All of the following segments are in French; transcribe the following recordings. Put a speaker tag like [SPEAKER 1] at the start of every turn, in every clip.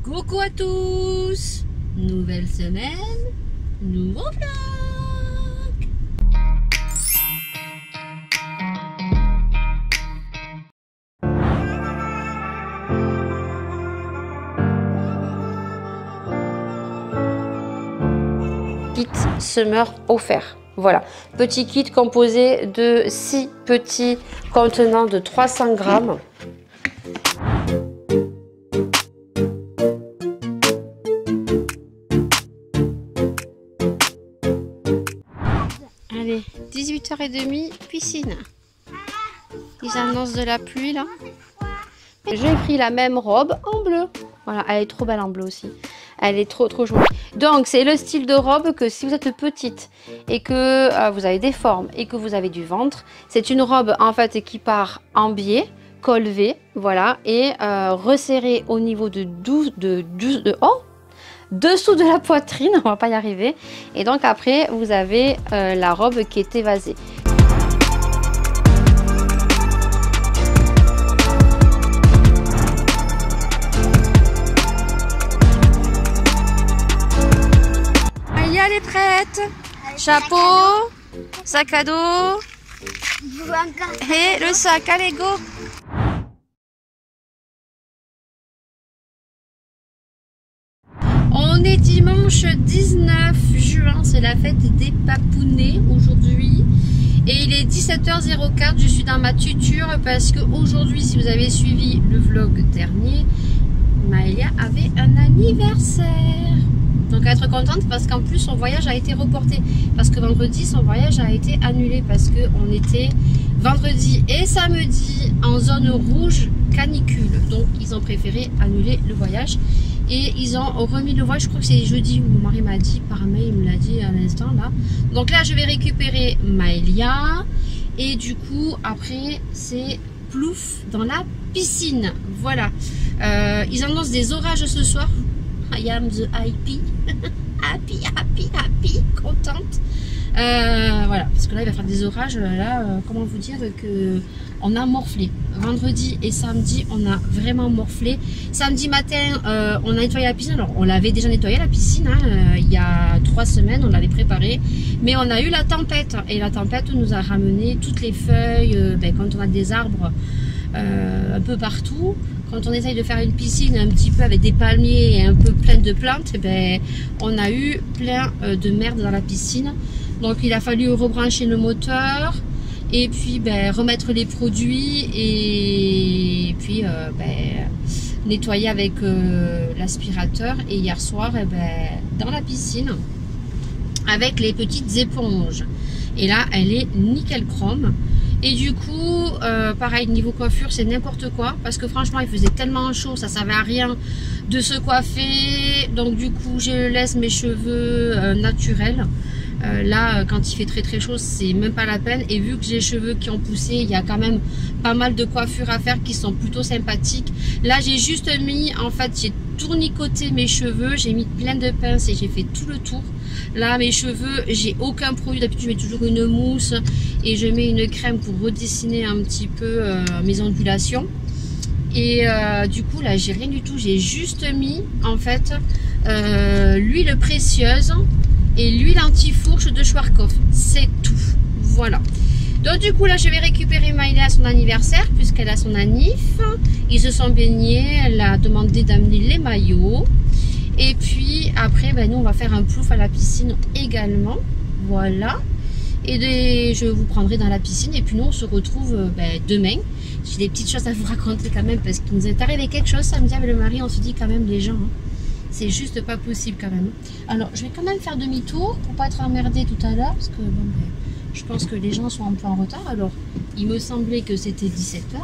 [SPEAKER 1] Coucou à tous! Nouvelle semaine, nouveau vlog! Kit summer offert. Voilà, petit kit composé de 6 petits contenants de 300 grammes. Allez, 18h30, piscine. Ils annoncent de la pluie là. J'ai pris la même robe en bleu. Voilà, elle est trop belle en bleu aussi. Elle est trop jolie. Donc c'est le style de robe que si vous êtes petite et que vous avez des formes et que vous avez du ventre, c'est une robe en fait qui part en biais, col V, voilà, et resserrée au niveau de dessous de la poitrine, on va pas y arriver. Et donc après vous avez la robe qui est évasée. Elle est prête. Chapeau, sac à dos et le sac. Allez, go. On est dimanche 19 juin, c'est la fête des papounets aujourd'hui. Et il est 17h04, je suis dans ma tuture parce que aujourd'hui, si vous avez suivi le vlog dernier, Maëlia avait un anniversaire. Donc à être contente parce qu'en plus son voyage a été reporté. Parce que vendredi son voyage a été annulé parce qu'on était vendredi et samedi en zone rouge canicule. Donc ils ont préféré annuler le voyage. Et ils ont remis le voyage, je crois que c'est jeudi, mon mari m'a dit par mail, il me l'a dit à l'instant là. Donc là je vais récupérer Maëlia. Et du coup après c'est plouf dans la piscine. Voilà. Ils annoncent des orages ce soir. I am the happy. happy, contente. Voilà, parce que là il va faire des orages. Là, comment vous dire que on a morflé. Vendredi et samedi, on a vraiment morflé. Samedi matin, on a nettoyé la piscine. Alors, on l'avait déjà nettoyé la piscine il y a 3 semaines, on l'avait préparée. Mais on a eu la tempête. Et la tempête nous a ramené toutes les feuilles. Quand on a des arbres un peu partout. Quand on essaye de faire une piscine un petit peu avec des palmiers et un peu pleine de plantes, on a eu plein de merde dans la piscine. Donc il a fallu rebrancher le moteur et puis remettre les produits et puis nettoyer avec l'aspirateur. Et hier soir, dans la piscine avec les petites éponges. Et là, elle est nickel chrome. Et du coup, pareil, niveau coiffure, c'est n'importe quoi. Parce que franchement, il faisait tellement chaud, ça servait à rien de se coiffer. Donc du coup, je laisse mes cheveux naturels. Là, quand il fait très chaud, c'est même pas la peine. Et vu que j'ai les cheveux qui ont poussé, il y a quand même pas mal de coiffures à faire qui sont plutôt sympathiques. Là, j'ai juste mis, en fait, j'ai tournicoté mes cheveux. J'ai mis plein de pinces et j'ai fait tout le tour. Là, mes cheveux, j'ai aucun produit. D'habitude, je mets toujours une mousse et je mets une crème pour redessiner un petit peu mes ondulations. Et du coup, là, j'ai rien du tout. J'ai juste mis, en fait, l'huile précieuse et l'huile anti-fourche de Schwarzkopf. C'est tout. Voilà. Donc, du coup, là, je vais récupérer Maëlia à son anniversaire puisqu'elle a son anniv. Ils se sont baignés. Elle a demandé d'amener les maillots. Et puis après, nous on va faire un plouf à la piscine également. Voilà. Et je vous prendrai dans la piscine. Et puis nous on se retrouve demain. J'ai des petites choses à vous raconter quand même parce qu'il nous est arrivé quelque chose samedi avec le mari. On se dit quand même les gens, c'est juste pas possible quand même. Alors je vais quand même faire demi-tour pour pas être emmerdée tout à l'heure. Parce que je pense que les gens sont un peu en retard. Alors il me semblait que c'était 17h.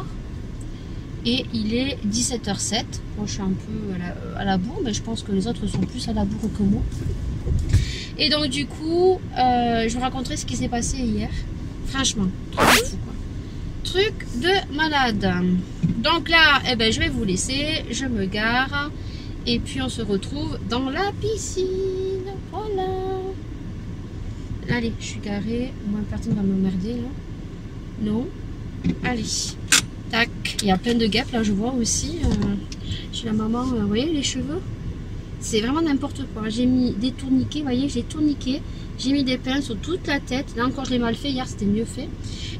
[SPEAKER 1] Et il est 17h07. Moi, je suis un peu à la bourre, mais je pense que les autres sont plus à la bourre que moi. Et donc, du coup, je vous raconterai ce qui s'est passé hier. Franchement, truc de fou, quoi. Truc de malade. Donc là, je vais vous laisser. Je me gare. Et puis, on se retrouve dans la piscine. Voilà. Allez, je suis garée. Au moins, personne va m'emmerder, là. Non. Allez. Tac. Il y a plein de guêpes là, je vois aussi. Je suis la maman, vous voyez les cheveux? C'est vraiment n'importe quoi. J'ai mis des tourniquets, vous voyez, j'ai tourniqué. J'ai mis des pinces sur toute la tête. Là encore, je l'ai mal fait. Hier, c'était mieux fait.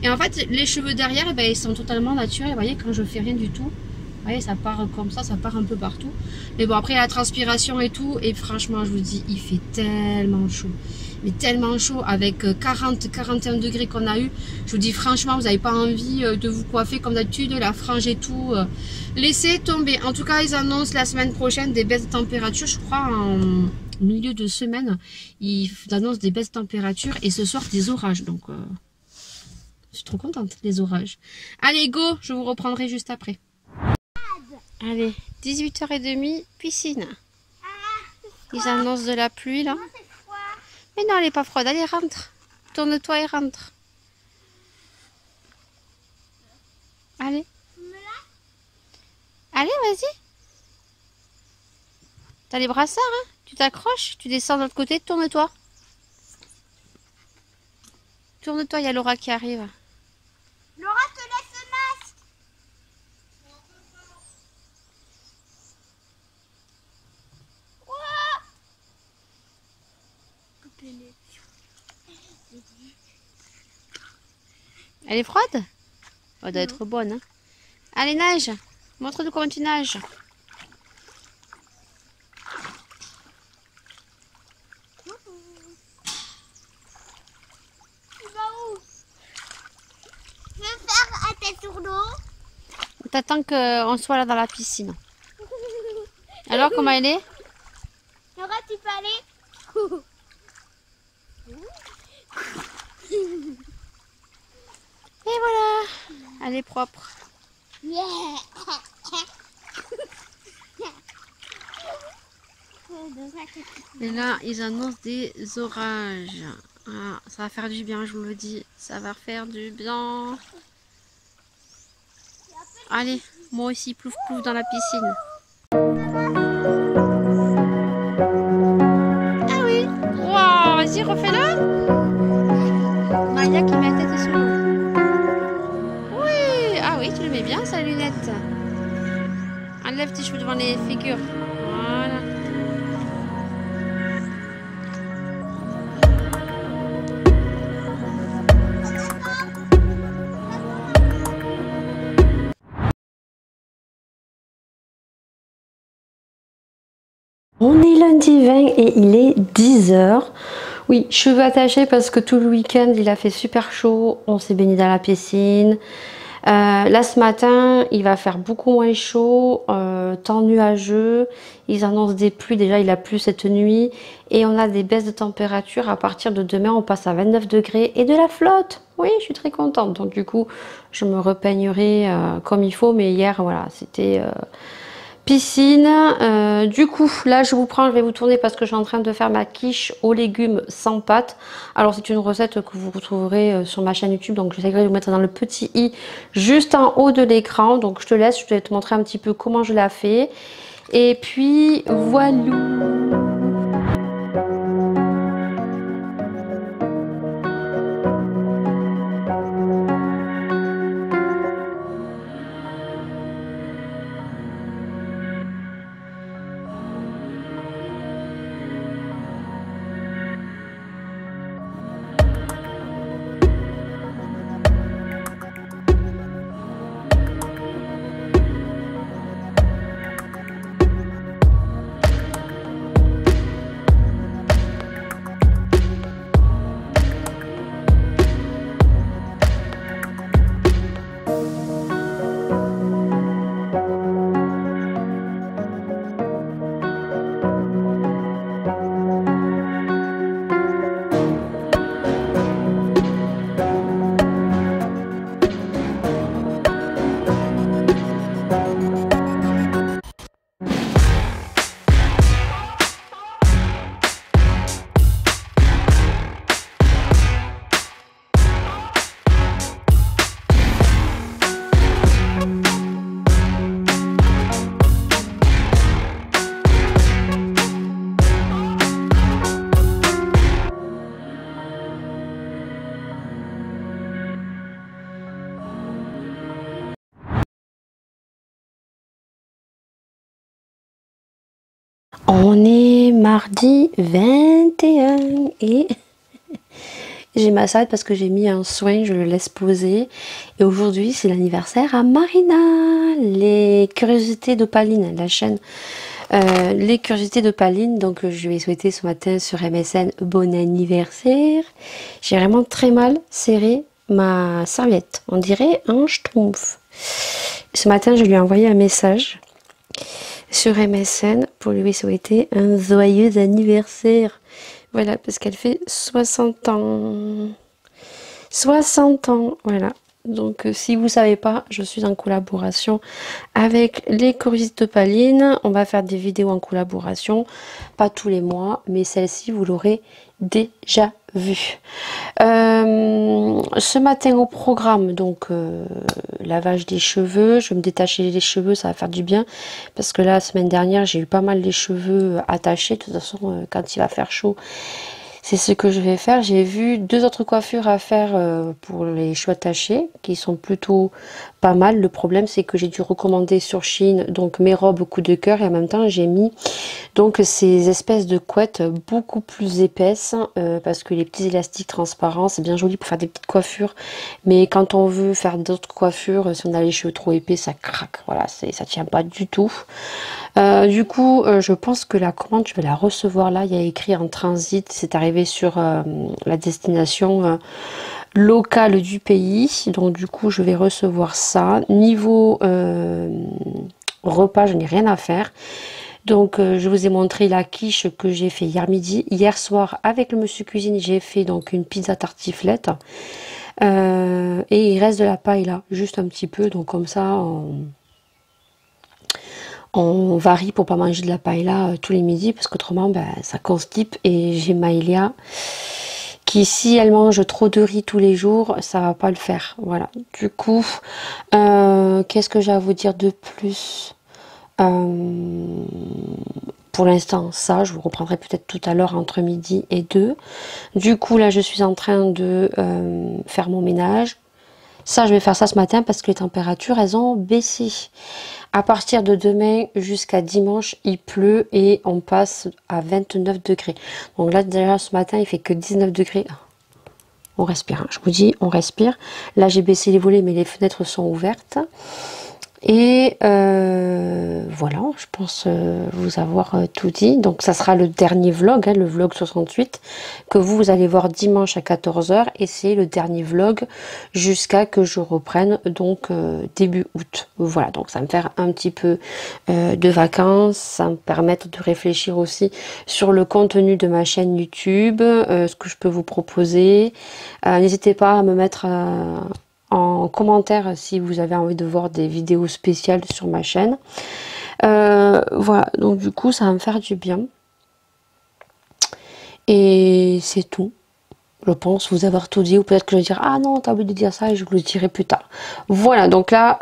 [SPEAKER 1] Et en fait, les cheveux derrière, eh ben, ils sont totalement naturels. Vous voyez, quand je fais rien du tout, vous voyez, ça part comme ça part un peu partout. Mais bon, après, la transpiration et tout. Et franchement, je vous dis, il fait tellement chaud. Mais tellement chaud avec 40-41 degrés qu'on a eu. Je vous dis, franchement, vous n'avez pas envie de vous coiffer comme d'habitude, la frange et tout. Laissez tomber. En tout cas, ils annoncent la semaine prochaine des baisses de température. Je crois en milieu de semaine, ils annoncent des baisses de température et ce soir des orages. Donc, je suis trop contente des orages. Allez, go, je vous reprendrai juste après. Allez, 18h30, piscine. Ils annoncent de la pluie là. Mais non, elle n'est pas froide. Allez, rentre. Tourne-toi et rentre. Allez. Allez, vas-y. T'as les brassards, hein? Tu t'accroches, tu descends de l'autre côté, tourne-toi. Tourne-toi, il y a Laura qui arrive.
[SPEAKER 2] Laura, te laisse le masque.
[SPEAKER 1] Elle est froide? Elle doit être bonne. Hein? Allez, nage. Montre-nous comment tu nages.
[SPEAKER 2] Sur l'eau.
[SPEAKER 1] T'attends qu'on soit là dans la piscine. Alors, comment elle est?
[SPEAKER 2] Laura, tu peux aller?
[SPEAKER 1] Et voilà, elle est propre. Et là, ils annoncent des orages. Ah, ça va faire du bien, je vous le dis. Ça va faire du bien. Allez, moi aussi, plouf plouf dans la piscine. Ah oui. Waouh, vas-y, refais-le. Maya qui met la tête sous l'eau. Oui. Ah oui, tu le mets bien, sa lunette. Enlève tes cheveux devant les figures. Voilà. On est lundi 20 et il est 10h. Oui, cheveux attachés parce que tout le week-end il a fait super chaud. On s'est baigné dans la piscine. Là ce matin il va faire beaucoup moins chaud, temps nuageux. Ils annoncent des pluies, déjà il a plu cette nuit. Et on a des baisses de température. À partir de demain on passe à 29 degrés et de la flotte. Oui, je suis très contente. Donc du coup je me repeignerai comme il faut. Mais hier voilà, c'était... piscine. Du coup là je vais vous tourner parce que je suis en train de faire ma quiche aux légumes sans pâte. Alors c'est une recette que vous retrouverez sur ma chaîne YouTube, donc j'essaierai de vous mettre dans le petit i juste en haut de l'écran. Donc je te laisse, je vais te montrer un petit peu comment je la fais et puis voilà. On est mardi 21 et j'ai ma salade parce que j'ai mis un soin, je le laisse poser. Et aujourd'hui, c'est l'anniversaire à Marina, les curiosités d'Opaline, la chaîne Les curiosités d'Opaline. Donc, je lui ai souhaité ce matin sur MSN bon anniversaire. J'ai vraiment très mal serré ma serviette. On dirait un schtroumpf. Ce matin, je lui ai envoyé un message sur MSN pour lui souhaiter un joyeux anniversaire. Voilà, parce qu'elle fait 60 ans. 60 ans, voilà. Donc, si vous ne savez pas, je suis en collaboration avec les curiosités d'Opaline. On va faire des vidéos en collaboration, pas tous les mois, mais celle-ci, vous l'aurez déjà vue. Ce matin au programme, donc lavage des cheveux. Je vais me détacher les cheveux, ça va faire du bien. Parce que là, la semaine dernière, j'ai eu pas mal les cheveux attachés. De toute façon, quand il va faire chaud, c'est ce que je vais faire. J'ai vu 2 autres coiffures à faire pour les cheveux attachés qui sont plutôt pas mal. Le problème, c'est que j'ai dû recommander sur Shein donc mes robes coup de cœur et en même temps j'ai mis donc ces espèces de couettes beaucoup plus épaisses parce que les petits élastiques transparents c'est bien joli pour faire des petites coiffures, mais quand on veut faire d'autres coiffures, si on a les cheveux trop épais, ça craque. Voilà, ça tient pas du tout. Du coup, je pense que la commande, je vais la recevoir là. Il y a écrit en transit, c'est arrivé sur la destination locale du pays. Donc du coup, je vais recevoir ça. Niveau repas, je n'ai rien à faire. Donc je vous ai montré la quiche que j'ai fait hier midi. Hier soir, avec le monsieur cuisine, j'ai fait donc une pizza tartiflette. Et il reste de la paille là, juste un petit peu. Donc comme ça, on varie pour pas manger de la paella tous les midis parce qu'autrement ben, ça constipe. Et j'ai Maëlia qui, si elle mange trop de riz tous les jours, ça va pas le faire. Voilà, du coup qu'est-ce que j'ai à vous dire de plus? Pour l'instant ça, je vous reprendrai peut-être tout à l'heure entre midi et 2. Du coup là je suis en train de faire mon ménage. Ça, je vais faire ça ce matin parce que les températures, elles ont baissé. À partir de demain jusqu'à dimanche, il pleut et on passe à 29 degrés. Donc là, déjà, ce matin, il fait que 19 degrés. On respire, hein. Je vous dis, on respire. Là, j'ai baissé les volets, mais les fenêtres sont ouvertes. Et voilà, je pense vous avoir tout dit. Donc ça sera le dernier vlog, hein, le vlog 68, que vous allez voir dimanche à 14 h. Et c'est le dernier vlog jusqu'à que je reprenne, donc début août. Voilà, donc ça me fait un petit peu de vacances. Ça me permet de réfléchir aussi sur le contenu de ma chaîne YouTube, ce que je peux vous proposer. N'hésitez pas à me mettre en commentaire si vous avez envie de voir des vidéos spéciales sur ma chaîne. Voilà, donc du coup ça va me faire du bien. Et c'est tout. Je pense vous avoir tout dit, ou peut-être que je vais dire ah non, t'as oublié de dire ça et je vous le dirai plus tard. Voilà, donc là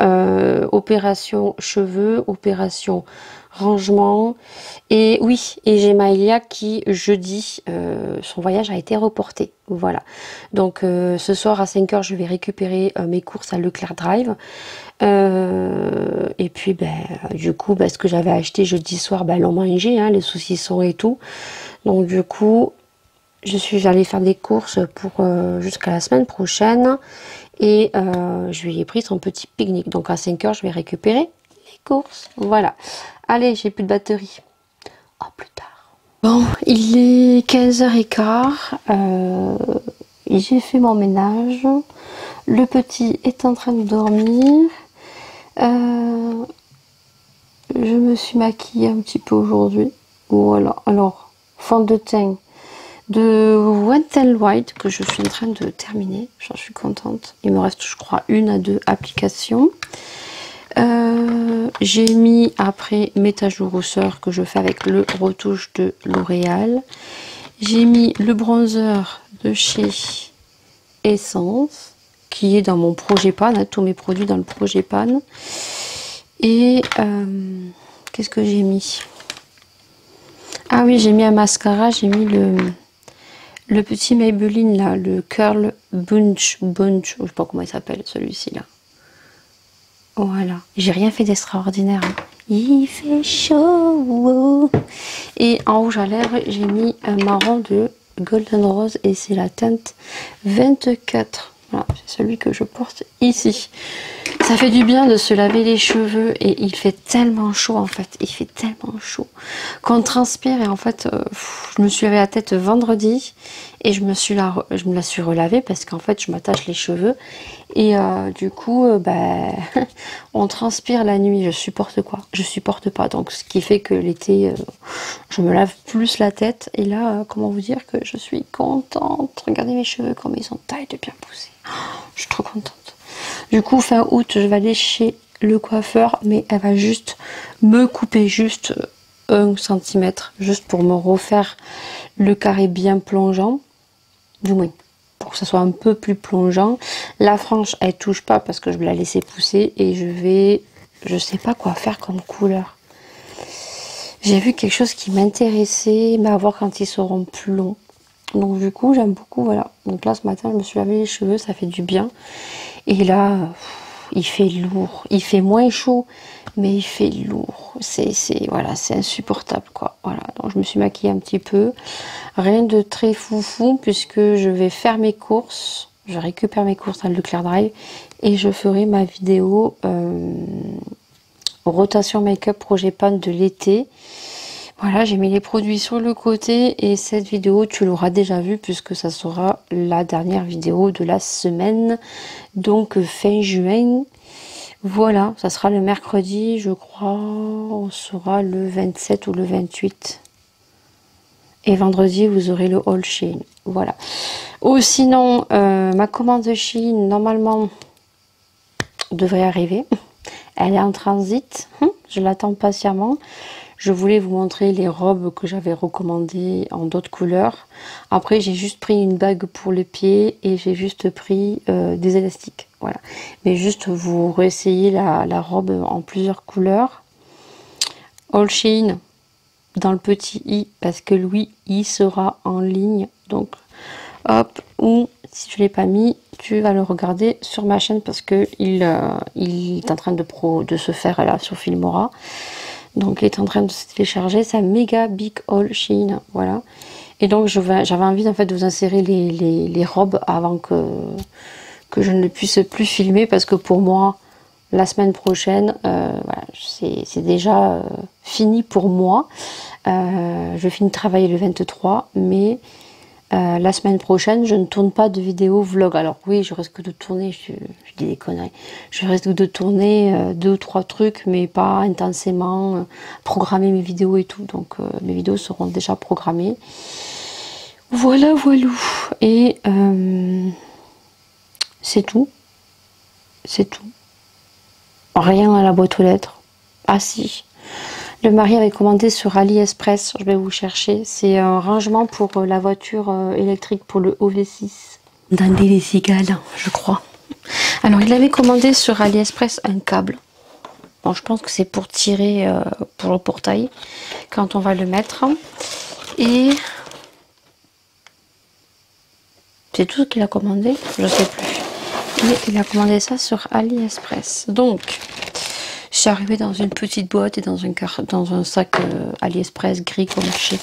[SPEAKER 1] opération cheveux, opération rangement. Et oui, et j'ai Maëlia qui jeudi son voyage a été reporté. Voilà, donc ce soir à 5 h je vais récupérer mes courses à Leclerc Drive. Et puis ben du coup ce que j'avais acheté jeudi soir, ben l'ont mangé, hein, les saucissons et tout. Donc du coup je suis allée faire des courses pour jusqu'à la semaine prochaine. Et je lui ai pris son petit pique-nique. Donc à 5 h je vais récupérer les courses. Voilà. Allez, j'ai plus de batterie. Oh, plus tard. Bon, il est 15 h 15. J'ai fait mon ménage. Le petit est en train de dormir. Je me suis maquillée un petit peu aujourd'hui. Voilà. Alors, fond de teint de Wet n Wild que je suis en train de terminer. J'en suis contente. Il me reste, je crois, 1 à 2 applications. J'ai mis après mes taches de rousseur que je fais avec le retouche de L'Oréal. J'ai mis le bronzer de chez Essence qui est dans mon projet pan, hein, tous mes produits dans le projet pan. Et qu'est-ce que j'ai mis? Ah oui, j'ai mis un mascara, j'ai mis le petit Maybelline là, le Curl Bunch, je sais pas comment il s'appelle celui-ci là. Voilà, j'ai rien fait d'extraordinaire, hein. Il fait chaud. Et en rouge à lèvres, j'ai mis un marron de Golden Rose et c'est la teinte 24. Voilà, c'est celui que je porte ici. Ça fait du bien de se laver les cheveux et il fait tellement chaud en fait. Il fait tellement chaud qu'on transpire et en fait, je me suis lavé la tête vendredi et je me la suis relavée parce qu'en fait, je m'attache les cheveux et du coup, on transpire la nuit. Je supporte quoi? Je supporte pas. Donc, ce qui fait que l'été, je me lave plus la tête et là, comment vous dire que je suis contente. Regardez mes cheveux comme ils sont taillés de bien poussés. Je suis trop contente. Du coup, fin août, je vais aller chez le coiffeur, mais elle va juste me couper juste 1 cm, juste pour me refaire le carré bien plongeant, du moins, pour que ça soit un peu plus plongeant. La frange, elle touche pas parce que je vais la laisser pousser et je sais pas quoi faire comme couleur. J'ai vu quelque chose qui m'intéressait, mais à voir quand ils seront plus longs. Donc du coup, j'aime beaucoup, voilà. Donc là, ce matin, je me suis lavé les cheveux, ça fait du bien. Et là, il fait lourd. Il fait moins chaud, mais il fait lourd. Voilà, c'est insupportable, quoi. Voilà, donc je me suis maquillée un petit peu. Rien de très foufou, puisque je vais faire mes courses. Je récupère mes courses dans le Leclerc Drive. Et je ferai ma vidéo rotation make-up projet pan de l'été. Voilà, j'ai mis les produits sur le côté et cette vidéo, tu l'auras déjà vue puisque ça sera la dernière vidéo de la semaine, donc fin juin. Voilà, ça sera le mercredi, je crois, on sera le 27 ou le 28. Et vendredi, vous aurez le haul Shein. Voilà. Ou sinon, ma commande Shein, normalement, devrait arriver. Elle est en transit, je l'attends patiemment. Je voulais vous montrer les robes que j'avais recommandées en d'autres couleurs. Après, j'ai juste pris une bague pour les pieds et j'ai juste pris des élastiques. Voilà. Mais juste vous réessayer la robe en plusieurs couleurs. All Shein dans le petit i parce que lui, il sera en ligne. Donc, hop, ou si tu ne l'ai pas mis, tu vas le regarder sur ma chaîne parce que il est en train de se faire là sur Filmora. Donc il est en train de se télécharger, c'est un méga big haul Shein, voilà. Et donc j'avais envie en fait de vous insérer les robes avant que je ne puisse plus filmer parce que pour moi la semaine prochaine, voilà, c'est déjà fini pour moi. Je finis de travailler le 23, mais la semaine prochaine, je ne tourne pas de vidéo vlog. Alors oui, je risque de tourner, je dis des conneries, je risque de tourner 2 ou 3 trucs, mais pas intensément programmer mes vidéos et tout. Donc mes vidéos seront déjà programmées. Voilà, voilà. Et c'est tout. C'est tout. Rien à la boîte aux lettres. Ah si. Le mari avait commandé sur AliExpress, je vais vous chercher. C'est un rangement pour la voiture électrique pour le OV6. Dans des cigales, je crois. Alors, il avait commandé sur AliExpress un câble. Bon, je pense que c'est pour tirer pour le portail quand on va le mettre. Et c'est tout ce qu'il a commandé, je sais plus. Mais il a commandé ça sur AliExpress. Donc, je suis arrivée dans une petite boîte et dans un sac AliExpress gris comme chez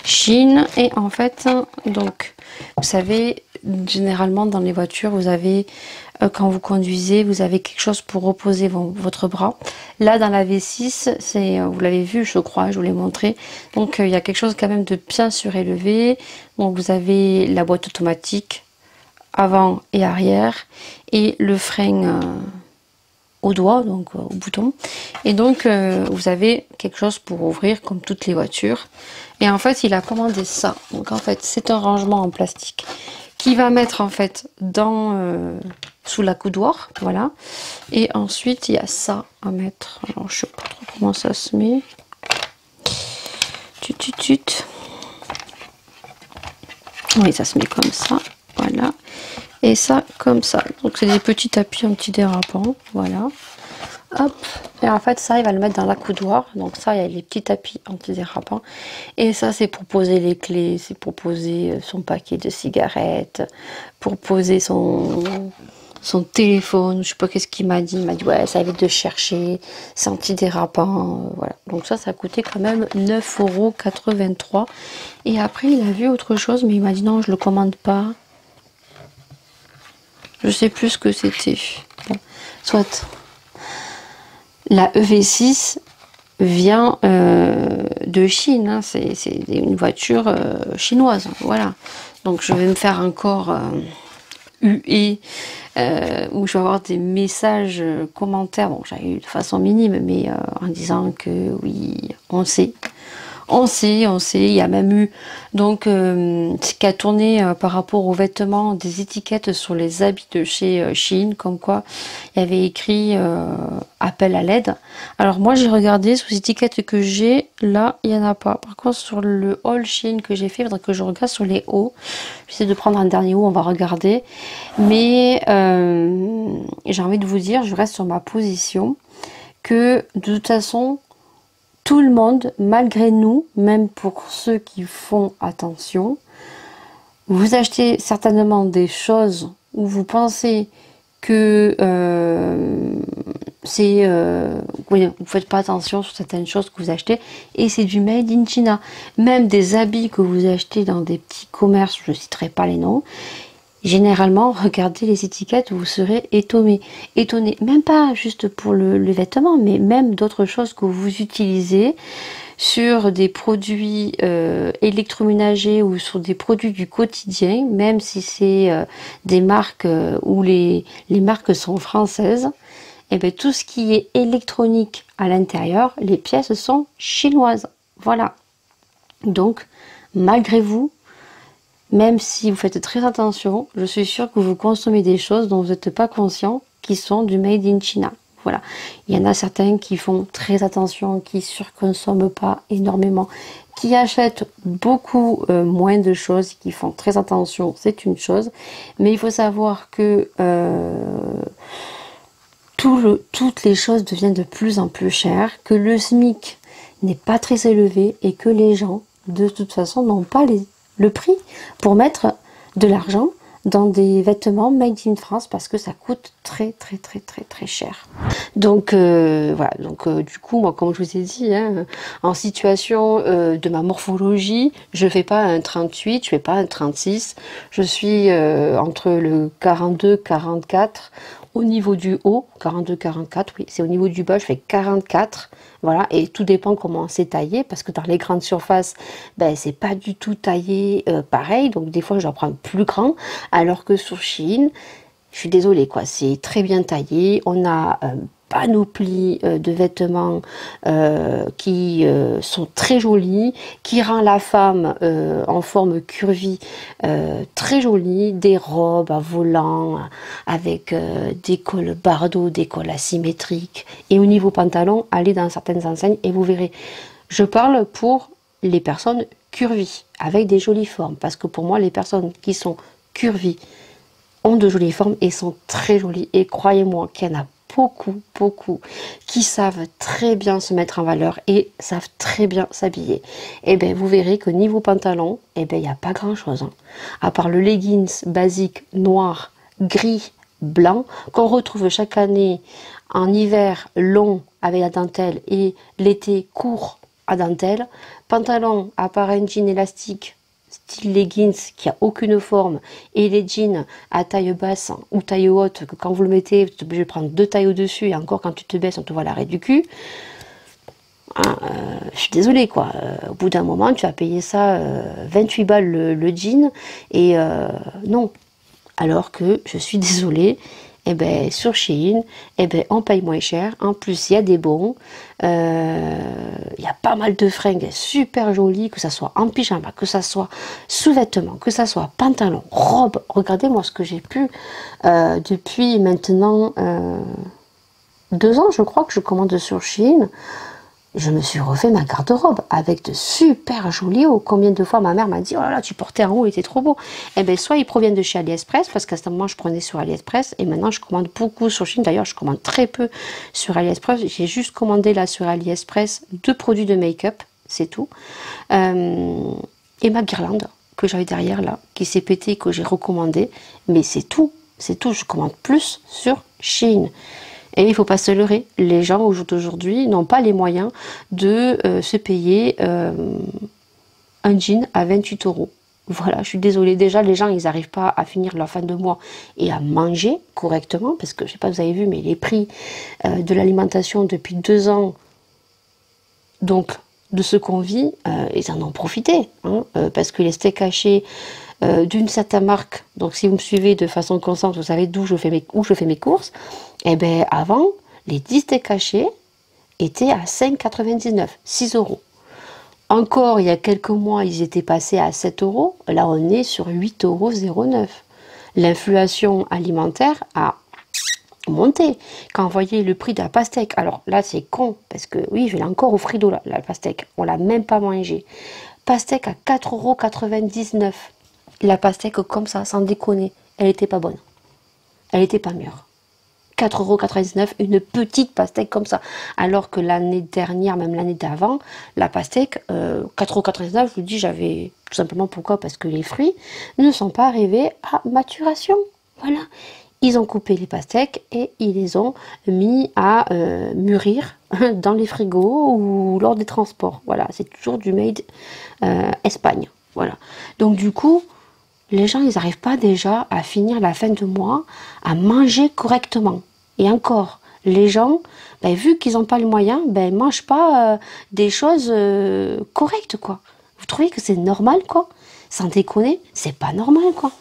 [SPEAKER 1] Shein. Et en fait, donc, vous savez, généralement dans les voitures, vous avez, quand vous conduisez, vous avez quelque chose pour reposer votre bras. Là, dans la V6, vous l'avez vu, je crois, je vous l'ai montré. Donc, il y a quelque chose quand même de bien surélevé. Donc, vous avez la boîte automatique avant et arrière et le frein au doigt, donc au bouton. Et donc, vous avez quelque chose pour ouvrir comme toutes les voitures. Et en fait, il a commandé ça. Donc, en fait, c'est un rangement en plastique qui va mettre en fait sous la coudoir, voilà. Et ensuite, il y a ça à mettre. Alors, je sais pas trop comment ça se met. Oui, ça se met comme ça, voilà. Et ça, comme ça. Donc, c'est des petits tapis anti-dérapants, voilà. Hop. Et en fait, ça, il va le mettre dans la coudoir. Donc, ça, il y a les petits tapis anti-dérapants. Et ça, c'est pour poser les clés. C'est pour poser son paquet de cigarettes. Pour poser son son téléphone, je sais pas qu'est-ce qu'il m'a dit. Il m'a dit ouais, ça évite de chercher, c'est antidérapant, voilà. Donc ça a coûté quand même 9,83 €. Et après il a vu autre chose, mais il m'a dit non, je le commande pas. Je sais plus ce que c'était. Bon, soit la EV6 vient de Chine, hein. C'est une voiture chinoise, voilà. Donc je vais me faire encore UE où je vais avoir des messages, commentaires, bon j'ai eu de façon minime, mais en disant que oui, on sait, il y a même eu donc ce qui a tourné par rapport aux vêtements, des étiquettes sur les habits de chez Shein, comme quoi il y avait écrit appel à l'aide. Alors moi j'ai regardé sur les étiquettes que j'ai, là il n'y en a pas. Par contre sur le haul Shein que j'ai fait, il faudrait que je regarde sur les hauts. J'essaie de prendre un dernier haut, on va regarder. Mais j'ai envie de vous dire, je reste sur ma position, que de toute façon, tout le monde, malgré nous, même pour ceux qui font attention, vous achetez certainement des choses où vous pensez que oui, vous faites pas attention sur certaines choses que vous achetez, et c'est du made in China. Même des habits que vous achetez dans des petits commerces, je ne citerai pas les noms, généralement, regardez les étiquettes, vous serez étonné. Même pas juste pour le vêtement, mais même d'autres choses que vous utilisez sur des produits électroménagers ou sur des produits du quotidien, même si c'est des marques où les marques sont françaises. Et bien tout ce qui est électronique à l'intérieur, les pièces sont chinoises. Voilà. Donc, malgré vous, même si vous faites très attention, je suis sûre que vous consommez des choses dont vous n'êtes pas conscient, qui sont du made in China. Voilà. Il y en a certains qui font très attention, qui surconsomment pas énormément, qui achètent beaucoup moins de choses, qui font très attention, c'est une chose. Mais il faut savoir que toutes les choses deviennent de plus en plus chères, que le SMIC n'est pas très élevé et que les gens, de toute façon, n'ont pas le prix pour mettre de l'argent dans des vêtements made in France, parce que ça coûte très cher. Donc voilà, donc du coup moi, comme je vous ai dit, hein, en situation de ma morphologie, je fais pas un 38, je fais pas un 36, je suis entre le 42-44. Au niveau du haut, 42-44, oui, c'est au niveau du bas, je fais 44, voilà, et tout dépend comment c'est taillé, parce que dans les grandes surfaces, ben, c'est pas du tout taillé pareil, donc des fois, je dois prendre plus grand, alors que sur Shein, je suis désolée, quoi, c'est très bien taillé, on a panoplie de vêtements qui sont très jolis, qui rend la femme en forme curvy très jolie, des robes à volants avec des cols bardeaux, des cols asymétriques, et au niveau pantalon, allez dans certaines enseignes et vous verrez. Je parle pour les personnes curvy, avec des jolies formes, parce que pour moi, les personnes qui sont curvy ont de jolies formes et sont très jolies, et croyez-moi qu'il y en a beaucoup qui savent très bien se mettre en valeur et savent très bien s'habiller. Et bien vous verrez que niveau pantalon, et bien il n'y a pas grand chose, hein. À part le leggings basique noir, gris, blanc, qu'on retrouve chaque année en hiver long avec la dentelle et l'été court à dentelle. Pantalon à part un jean élastique style leggings qui a aucune forme, et les jeans à taille basse ou taille haute, que quand vous le mettez, vous êtes obligé de prendre 2 tailles au-dessus, et encore quand tu te baisses, on te voit l'arrêt du cul. Je suis désolée, quoi. Au bout d'un moment, tu as payé ça 28 balles le jean, et non. Alors que, je suis désolée, et ben sur Shein, et ben on paye moins cher. En plus, il y a des bons. Il y a pas mal de fringues super jolies, que ça soit en pyjama, que ça soit sous-vêtements, que ça soit pantalon, robe. Regardez-moi ce que j'ai pu depuis maintenant 2 ans, je crois que je commande sur Shein. Je me suis refait ma garde-robe avec de super jolis hauts. Combien de fois ma mère m'a dit « Oh là là, tu portais un haut, il était trop beau !» Eh bien, soit ils proviennent de chez AliExpress, parce qu'à ce moment, je prenais sur AliExpress, et maintenant, je commande beaucoup sur Shein. D'ailleurs, je commande très peu sur AliExpress. J'ai juste commandé là sur AliExpress 2 produits de make-up, c'est tout. Et ma guirlande que j'avais derrière là, qui s'est pétée, que j'ai recommandé, mais c'est tout. C'est tout, je commande plus sur Shein. Et il ne faut pas se leurrer, les gens aujourd'hui n'ont pas les moyens de se payer un jean à 28 euros. Voilà, je suis désolée. Déjà, les gens, ils n'arrivent pas à finir leur fin de mois et à manger correctement, parce que, je ne sais pas si vous avez vu, mais les prix de l'alimentation depuis 2 ans, donc de ce qu'on vit, ils en ont profité, hein, parce que les steaks hachés d'une certaine marque, donc si vous me suivez de façon constante, vous savez où je fais mes courses, et bien avant, les 10 steaks hachés étaient à 5,99, 6 euros. Encore il y a quelques mois, ils étaient passés à 7 euros. Là, on est sur 8,09 euros. L'inflation alimentaire a monté. Quand vous voyez le prix de la pastèque, alors là, c'est con, parce que oui, je l'ai encore au frigo, la pastèque. On l'a même pas mangée. Pastèque à 4,99 €. La pastèque comme ça, sans déconner, elle n'était pas bonne. Elle n'était pas mûre. 4,99 €, une petite pastèque comme ça. Alors que l'année dernière, même l'année d'avant, la pastèque, 4,99 €, je vous dis, j'avais tout simplement pourquoi? Parce que les fruits ne sont pas arrivés à maturation. Voilà. Ils ont coupé les pastèques et ils les ont mis à mûrir dans les frigos ou lors des transports. Voilà, c'est toujours du made Espagne. Voilà. Donc du coup, les gens, ils n'arrivent pas déjà à finir la fin de mois, à manger correctement. Et encore, les gens, ben, vu qu'ils n'ont pas les moyens, ben, ils ne mangent pas des choses correctes, quoi. Vous trouvez que c'est normal, quoi? Sans déconner, c'est pas normal, quoi.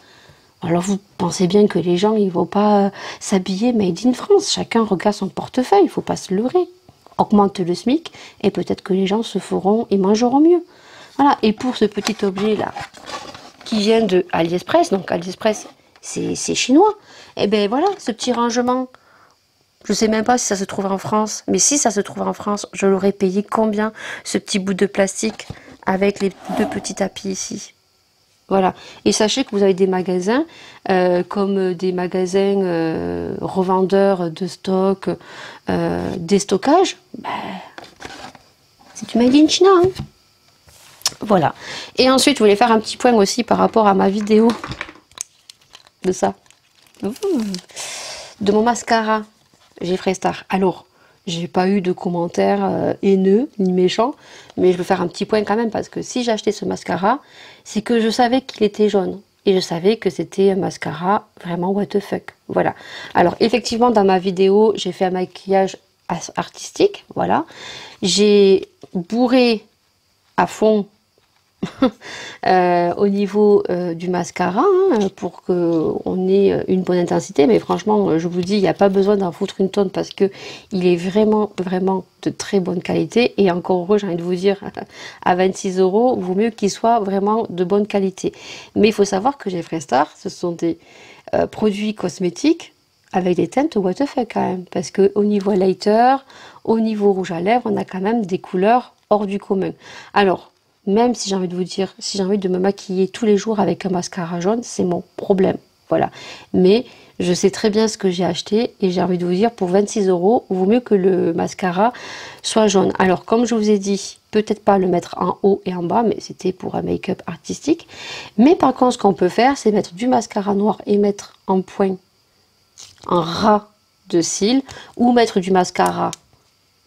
[SPEAKER 1] Alors vous pensez bien que les gens, ils ne vont pas s'habiller made in France. Chacun regarde son portefeuille, il ne faut pas se leurrer. Augmente le SMIC et peut-être que les gens se feront et mangeront mieux. Voilà, et pour ce petit objet-là, qui vient de AliExpress, donc AliExpress c'est chinois, et bien voilà, ce petit rangement, je ne sais même pas si ça se trouve en France, mais si ça se trouve en France, je l'aurais payé combien, ce petit bout de plastique avec les 2 petits tapis ici. Voilà, et sachez que vous avez des magasins, comme des magasins revendeurs de stock, des stockages, ben, c'est du made in China, hein. Voilà. Et ensuite, je voulais faire un petit point aussi par rapport à ma vidéo de ça. De mon mascara Jeffree Star. Alors, j'ai pas eu de commentaires haineux ni méchants, mais je veux faire un petit point quand même parce que si j'ai acheté ce mascara, c'est que je savais qu'il était jaune. Et je savais que c'était un mascara vraiment what the fuck. Voilà. Alors, effectivement, dans ma vidéo, j'ai fait un maquillage artistique. Voilà. J'ai bourré à fond au niveau du mascara, hein, pour qu'on ait une bonne intensité, mais franchement je vous dis, il n'y a pas besoin d'en foutre une tonne parce que il est vraiment de très bonne qualité, et encore heureux, j'ai envie de vous dire, à 26 €, vaut mieux qu'il soit vraiment de bonne qualité. Mais il faut savoir que Jeffree Star, ce sont des produits cosmétiques avec des teintes what the fuck quand même, parce que au niveau lighter, au niveau rouge à lèvres, on a quand même des couleurs hors du commun. Alors même si j'ai envie de vous dire, si j'ai envie de me maquiller tous les jours avec un mascara jaune, c'est mon problème. Voilà. Mais je sais très bien ce que j'ai acheté et j'ai envie de vous dire, pour 26 €, il vaut mieux que le mascara soit jaune. Alors, comme je vous ai dit, peut-être pas le mettre en haut et en bas, mais c'était pour un make-up artistique. Mais par contre, ce qu'on peut faire, c'est mettre du mascara noir et mettre en point, en ras de cils, ou mettre du mascara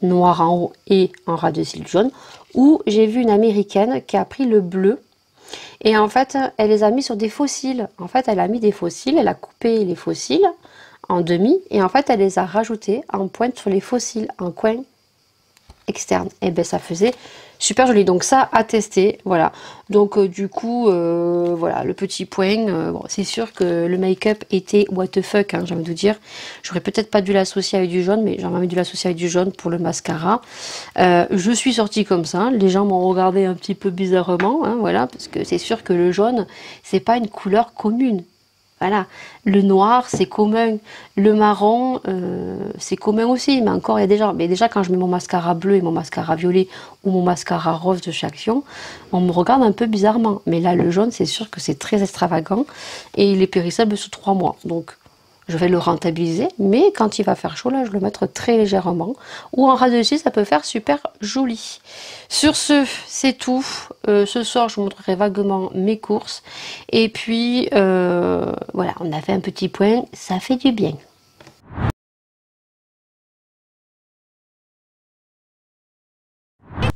[SPEAKER 1] noir en haut et en ras de cils jaune. Ou j'ai vu une américaine qui a pris le bleu et en fait elle les a mis sur des faux cils. En fait elle a mis des faux cils, elle a coupé les faux cils en demi et en fait elle les a rajoutés en pointe sur les faux cils, en coin externe. Et ben ça faisait super joli, donc ça à tester. Voilà, donc du coup voilà le petit point. Bon, c'est sûr que le make-up était what the fuck, hein, j'ai envie de vous dire. J'aurais peut-être pas dû l'associer avec du jaune, mais j'ai envie de l'associer avec du jaune pour le mascara. Je suis sortie comme ça, les gens m'ont regardé un petit peu bizarrement, hein, voilà, parce que c'est sûr que le jaune c'est pas une couleur commune. Voilà, le noir c'est commun, le marron c'est commun aussi, mais encore il y a déjà quand je mets mon mascara bleu et mon mascara violet ou mon mascara rose de chez Action, on me regarde un peu bizarrement. Mais là le jaune c'est sûr que c'est très extravagant et il est périssable sous 3 mois. Donc je vais le rentabiliser, mais quand il va faire chaud, là, je vais le mettre très légèrement. Ou en ras dessus, ça peut faire super joli. Sur ce, c'est tout. Ce soir, je vous montrerai vaguement mes courses. Et puis, voilà, on a fait un petit point, ça fait du bien.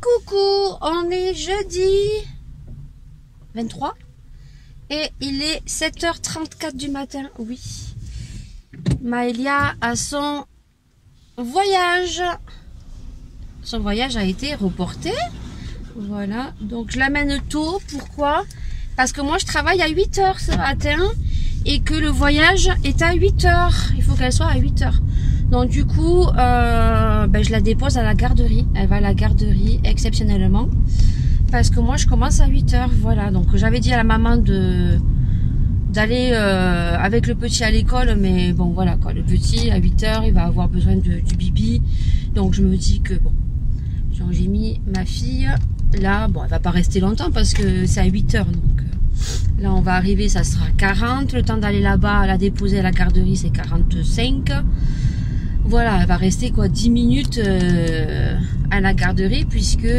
[SPEAKER 1] Coucou, on est jeudi 23 et il est 7h34 du matin, oui. Maëlia a son voyage. Son voyage a été reporté. Voilà, donc je l'amène tôt. Pourquoi? Parce que moi je travaille à 8h ce matin et que le voyage est à 8h. Il faut qu'elle soit à 8h. Donc du coup, je la dépose à la garderie. Elle va à la garderie exceptionnellement. Parce que moi je commence à 8h. Voilà, donc j'avais dit à la maman d'aller avec le petit à l'école, mais bon voilà quoi, le petit à 8h il va avoir besoin du bibi, donc je me dis que bon, j'ai mis ma fille là, bon elle va pas rester longtemps parce que c'est à 8h, donc là on va arriver, ça sera 40, le temps d'aller là-bas, la déposer à la garderie c'est 45, voilà, elle va rester quoi 10 minutes à la garderie puisque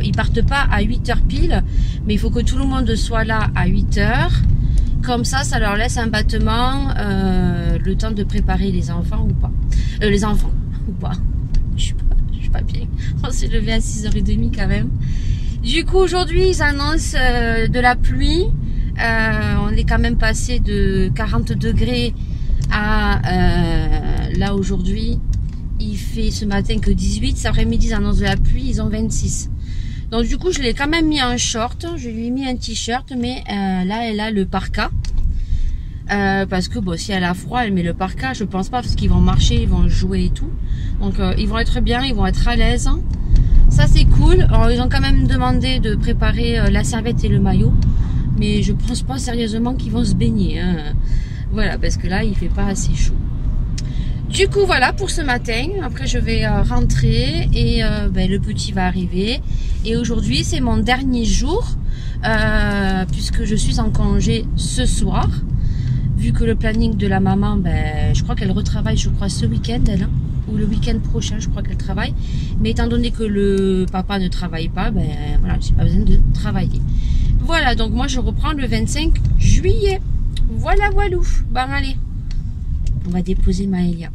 [SPEAKER 1] ils partent pas à 8h pile, mais il faut que tout le monde soit là à 8h. Comme ça leur laisse un battement, le temps de préparer les enfants ou pas. Les enfants ou pas. Je suis pas bien. On s'est levé à 6h30 quand même. Du coup, aujourd'hui, ils annoncent de la pluie. On est quand même passé de 40 degrés à là aujourd'hui. Il fait ce matin que 18. Cet après-midi, ils annoncent de la pluie. Ils ont 26. Donc du coup je l'ai quand même mis en short, je lui ai mis un t-shirt, mais là elle a le parka, parce que bon si elle a froid elle met le parka, je pense pas parce qu'ils vont marcher, ils vont jouer et tout, donc ils vont être bien, ils vont être à l'aise, ça c'est cool. Alors, ils ont quand même demandé de préparer la serviette et le maillot, mais je pense pas sérieusement qu'ils vont se baigner, hein. Voilà, parce que là il fait pas assez chaud. Du coup voilà pour ce matin, après je vais rentrer et le petit va arriver. Et aujourd'hui c'est mon dernier jour puisque je suis en congé ce soir. Vu que le planning de la maman, je crois qu'elle retravaille ce week-end elle, hein, ou le week-end prochain je crois qu'elle travaille. Mais étant donné que le papa ne travaille pas, voilà, j'ai pas besoin de travailler. Voilà, donc moi je reprends le 25 juillet. Voilà voilou. Bon allez, on va déposer Maëlia.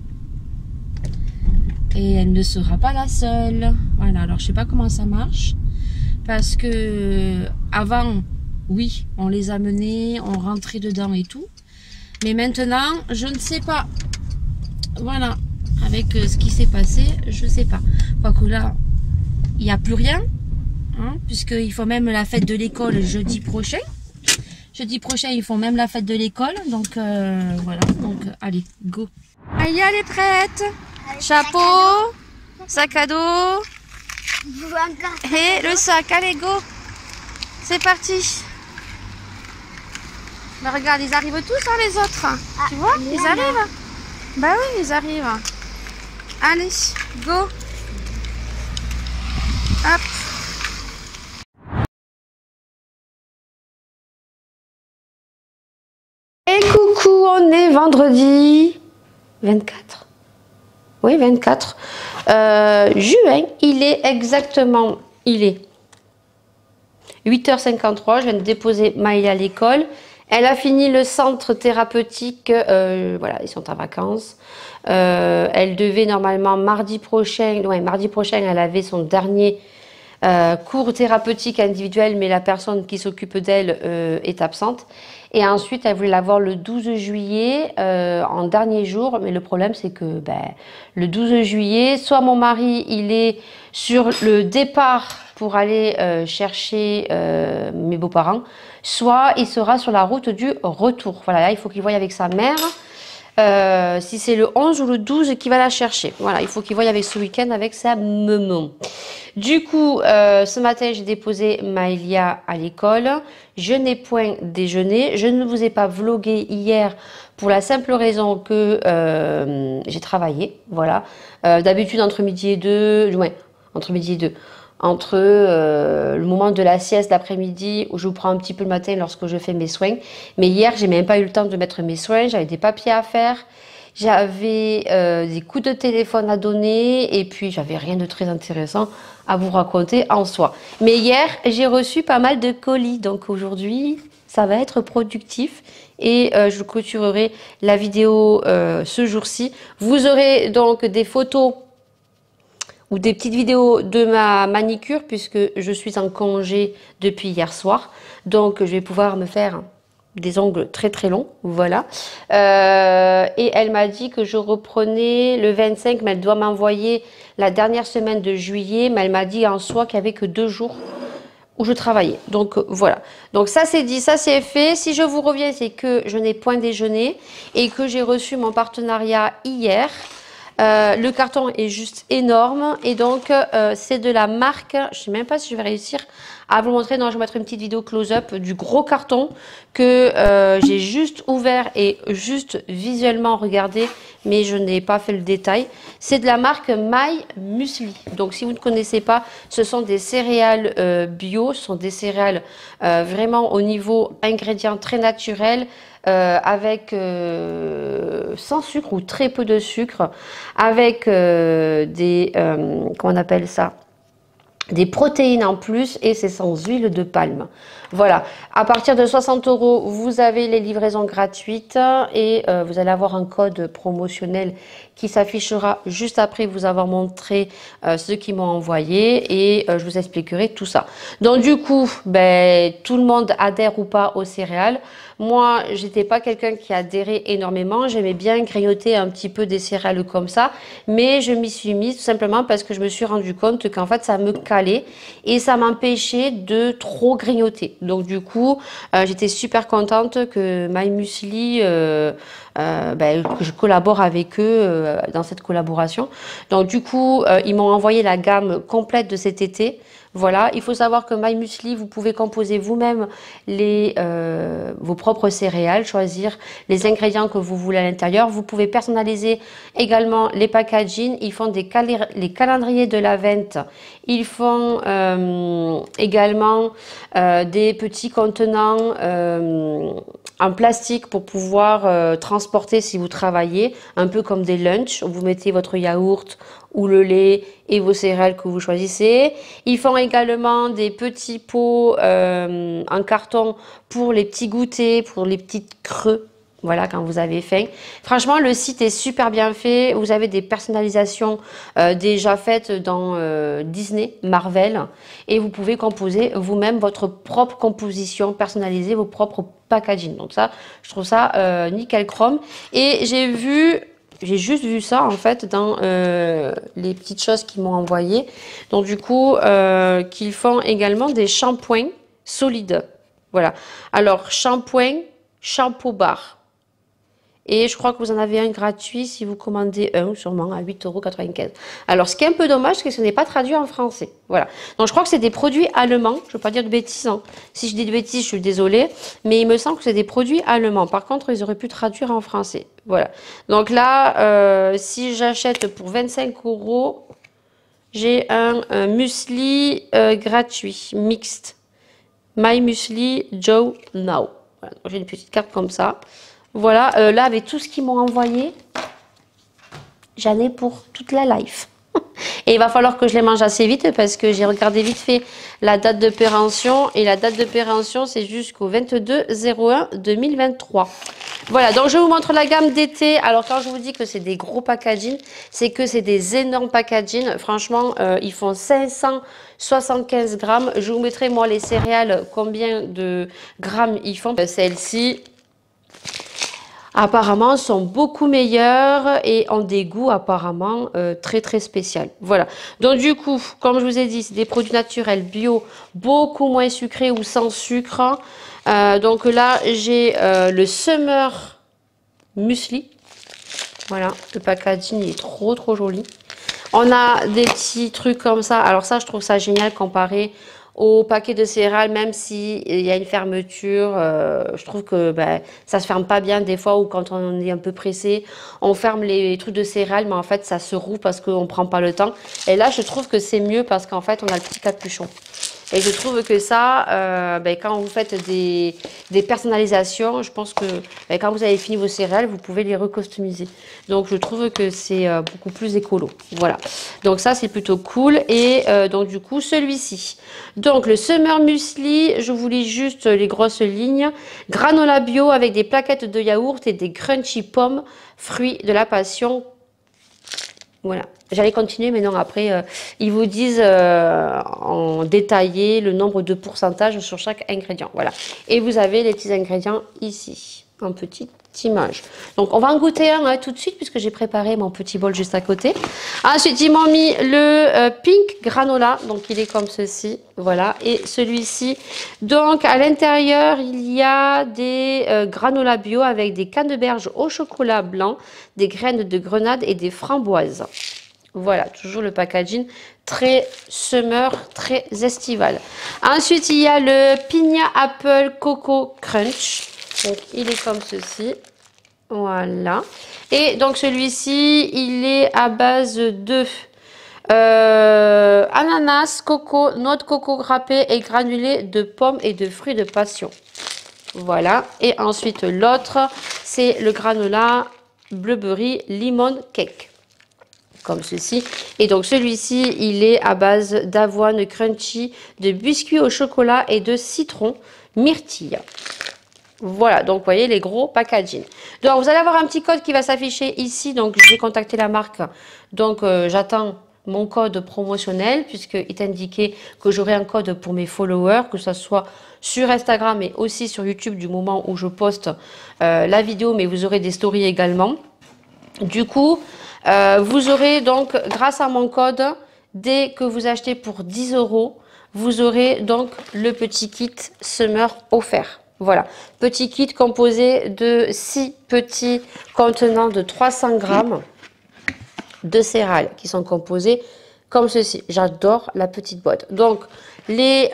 [SPEAKER 1] Et elle ne sera pas la seule. Voilà, alors je sais pas comment ça marche. Parce que avant, oui, on les amenait, on rentrait dedans et tout. Mais maintenant, je ne sais pas. Voilà, avec ce qui s'est passé, je sais pas. Quoique là, il n'y a plus rien. Hein, puisqu'il faut même la fête de l'école jeudi prochain. Jeudi prochain, ils font même la fête de l'école. Donc voilà, donc allez, go. Aïe, elle est prête. Chapeau, sac à dos et le sac, allez go, c'est parti. Mais regarde, ils arrivent tous, hein, les autres, tu vois, ils arrivent. Bah oui, ils arrivent. Allez, go. Hop. Et coucou, on est vendredi 24. Oui, 24 juin, il est 8h53, je viens de déposer Maëlia à l'école. Elle a fini le centre thérapeutique, voilà, ils sont en vacances. Elle devait normalement mardi prochain, elle avait son dernier cours thérapeutique individuel, mais la personne qui s'occupe d'elle est absente. Et ensuite, elle voulait l'avoir le 12 juillet, en dernier jour. Mais le problème, c'est que le 12 juillet, soit mon mari, il est sur le départ pour aller chercher mes beaux-parents, soit il sera sur la route du retour. Voilà, là, il faut qu'il voie avec sa mère. Si c'est le 11 ou le 12 qui va la chercher. Voilà, il faut qu'il voie avec ce week-end avec sa maman. Du coup, ce matin, j'ai déposé Maëlia à l'école. Je n'ai point déjeuné. Je ne vous ai pas vlogué hier pour la simple raison que j'ai travaillé. Voilà. D'habitude, entre midi et 2, entre le moment de la sieste d'après-midi où je vous prends un petit peu le matin lorsque je fais mes soins. Mais hier, j'ai même pas eu le temps de mettre mes soins. J'avais des papiers à faire. j'avais des coups de téléphone à donner et puis j'avais rien de très intéressant à vous raconter en soi. Mais hier, j'ai reçu pas mal de colis, donc aujourd'hui, ça va être productif et je clôturerai la vidéo ce jour-ci. Vous aurez donc des photos ou des petites vidéos de ma manicure puisque je suis en congé depuis hier soir. Donc, je vais pouvoir me faire des ongles très très longs, voilà. Et elle m'a dit que je reprenais le 25, mais elle doit m'envoyer la dernière semaine de juillet. Mais elle m'a dit en soi qu'il n'y avait que 2 jours où je travaillais. Donc, voilà. Donc, ça c'est dit, ça c'est fait. Si je vous reviens, c'est que je n'ai point déjeuné et que j'ai reçu mon partenariat hier. Le carton est juste énorme et donc c'est de la marque, je ne sais même pas si je vais réussir à vous montrer, non je vais mettre une petite vidéo close-up du gros carton que j'ai juste ouvert et juste visuellement regardé mais je n'ai pas fait le détail. C'est de la marque My Muesli, donc si vous ne connaissez pas, ce sont des céréales bio, ce sont des céréales vraiment au niveau ingrédients très naturels. Avec sans sucre ou très peu de sucre, avec des comment on appelle ça, des protéines en plus et c'est sans huile de palme. Voilà, à partir de 60 €, vous avez les livraisons gratuites et vous allez avoir un code promotionnel qui s'affichera juste après vous avoir montré ceux qui m'ont envoyé et je vous expliquerai tout ça. Donc du coup, ben, tout le monde adhère ou pas aux céréales. Moi, j'étais pas quelqu'un qui adhérait énormément. J'aimais bien grignoter un petit peu des céréales comme ça. Mais je m'y suis mise tout simplement parce que je me suis rendu compte qu'en fait, ça me calait et ça m'empêchait de trop grignoter. Donc du coup, j'étais super contente que My Muesli, ben, que je collabore avec eux dans cette collaboration. Donc du coup, ils m'ont envoyé la gamme complète de cet été. Voilà, il faut savoir que My Muesli, vous pouvez composer vous-même vos propres céréales, choisir les ingrédients que vous voulez à l'intérieur. Vous pouvez personnaliser également les packaging. Ils font les calendriers de l'Avent. Ils font également des petits contenants en plastique pour pouvoir transporter si vous travaillez, un peu comme des lunchs. Vous mettez votre yaourt ou le lait et vos céréales que vous choisissez. Ils font également des petits pots en carton pour les petits goûters, pour les petites creux. Voilà, quand vous avez faim. Franchement, le site est super bien fait. Vous avez des personnalisations déjà faites dans Disney, Marvel. Et vous pouvez composer vous-même votre propre composition, personnaliser vos propres packaging. Donc ça, je trouve ça nickel chrome. Et j'ai juste vu ça en fait dans les petites choses qu'ils m'ont envoyées. Donc du coup, qu'ils font également des shampoings solides. Voilà. Alors, shampoo bar. Et je crois que vous en avez un gratuit si vous commandez un, sûrement à 8,95 €. Alors, ce qui est un peu dommage, c'est que ce n'est pas traduit en français. Voilà. Donc, je crois que c'est des produits allemands. Je ne veux pas dire de bêtises. Hein. Si je dis de bêtises, je suis désolée. Mais il me semble que c'est des produits allemands. Par contre, ils auraient pu traduire en français. Voilà. Donc là, si j'achète pour 25 €, j'ai un muesli gratuit, mixte. My Muesli Joe Now. Voilà. J'ai une petite carte comme ça. Voilà, là avec tout ce qu'ils m'ont envoyé, j'en ai pour toute la life. Et il va falloir que je les mange assez vite parce que j'ai regardé vite fait la date de péremption. Et la date de péremption, c'est jusqu'au 22/01/2023. Voilà, donc je vous montre la gamme d'été. Alors quand je vous dis que c'est des gros packaging, c'est que c'est des énormes packaging. Franchement, ils font 575 grammes. Je vous mettrai moi les céréales, combien de grammes ils font. Celles-ci, apparemment, sont beaucoup meilleures et ont des goûts apparemment très très spéciaux. Voilà. Donc du coup, comme je vous ai dit, c'est des produits naturels bio, beaucoup moins sucrés ou sans sucre. Donc là, j'ai le Summer Muesli. Voilà, le packaging est trop trop joli. On a des petits trucs comme ça. Alors ça, je trouve ça génial comparé au paquet de céréales, même s'il y a une fermeture, je trouve que ben, ça se ferme pas bien des fois, ou quand on est un peu pressé, on ferme les trucs de céréales, mais en fait ça se roule parce qu'on prend pas le temps. Et là je trouve que c'est mieux parce qu'en fait on a le petit capuchon. Et je trouve que ça, quand vous faites des personnalisations, je pense que quand vous avez fini vos céréales, vous pouvez les recustomiser. Donc je trouve que c'est beaucoup plus écolo. Voilà. Donc ça, c'est plutôt cool. Et donc du coup, celui-ci. Donc le Summer Muesli, je vous lis juste les grosses lignes. Granola bio avec des plaquettes de yaourt et des crunchy pommes, fruits de la passion. Voilà, j'allais continuer, mais non, après, ils vous disent en détaillé le nombre de pourcentage sur chaque ingrédient. Voilà, et vous avez les petits ingrédients ici, en petite image. Donc, on va en goûter un tout de suite, puisque j'ai préparé mon petit bol juste à côté. Ensuite, ils m'ont mis le pink granola, donc il est comme ceci, voilà. Et celui-ci, donc à l'intérieur, il y a des granola bio avec des canneberges au chocolat blanc, des graines de grenade et des framboises. Voilà, toujours le packaging très summer, très estival. Ensuite, il y a le Piña Apple Coco Crunch. Donc, il est comme ceci. Voilà. Et donc, celui-ci, il est à base de ananas, coco, noix de coco râpée et granulés de pommes et de fruits de passion. Voilà. Et ensuite, l'autre, c'est le granola Blueberry Lemon Cake. Comme ceci. Et donc, celui-ci, il est à base d'avoine crunchy, de biscuits au chocolat et de citron myrtille. Voilà, donc vous voyez les gros packaging. Donc vous allez avoir un petit code qui va s'afficher ici. Donc j'ai contacté la marque. Donc j'attends mon code promotionnel puisqu'il est indiqué que j'aurai un code pour mes followers, que ce soit sur Instagram et aussi sur YouTube du moment où je poste la vidéo, mais vous aurez des stories également. Du coup, vous aurez donc grâce à mon code, dès que vous achetez pour 10 €, vous aurez donc le petit kit Summer offert. Voilà, petit kit composé de 6 petits contenants de 300 grammes de céréales qui sont composés comme ceci. J'adore la petite boîte. Donc, les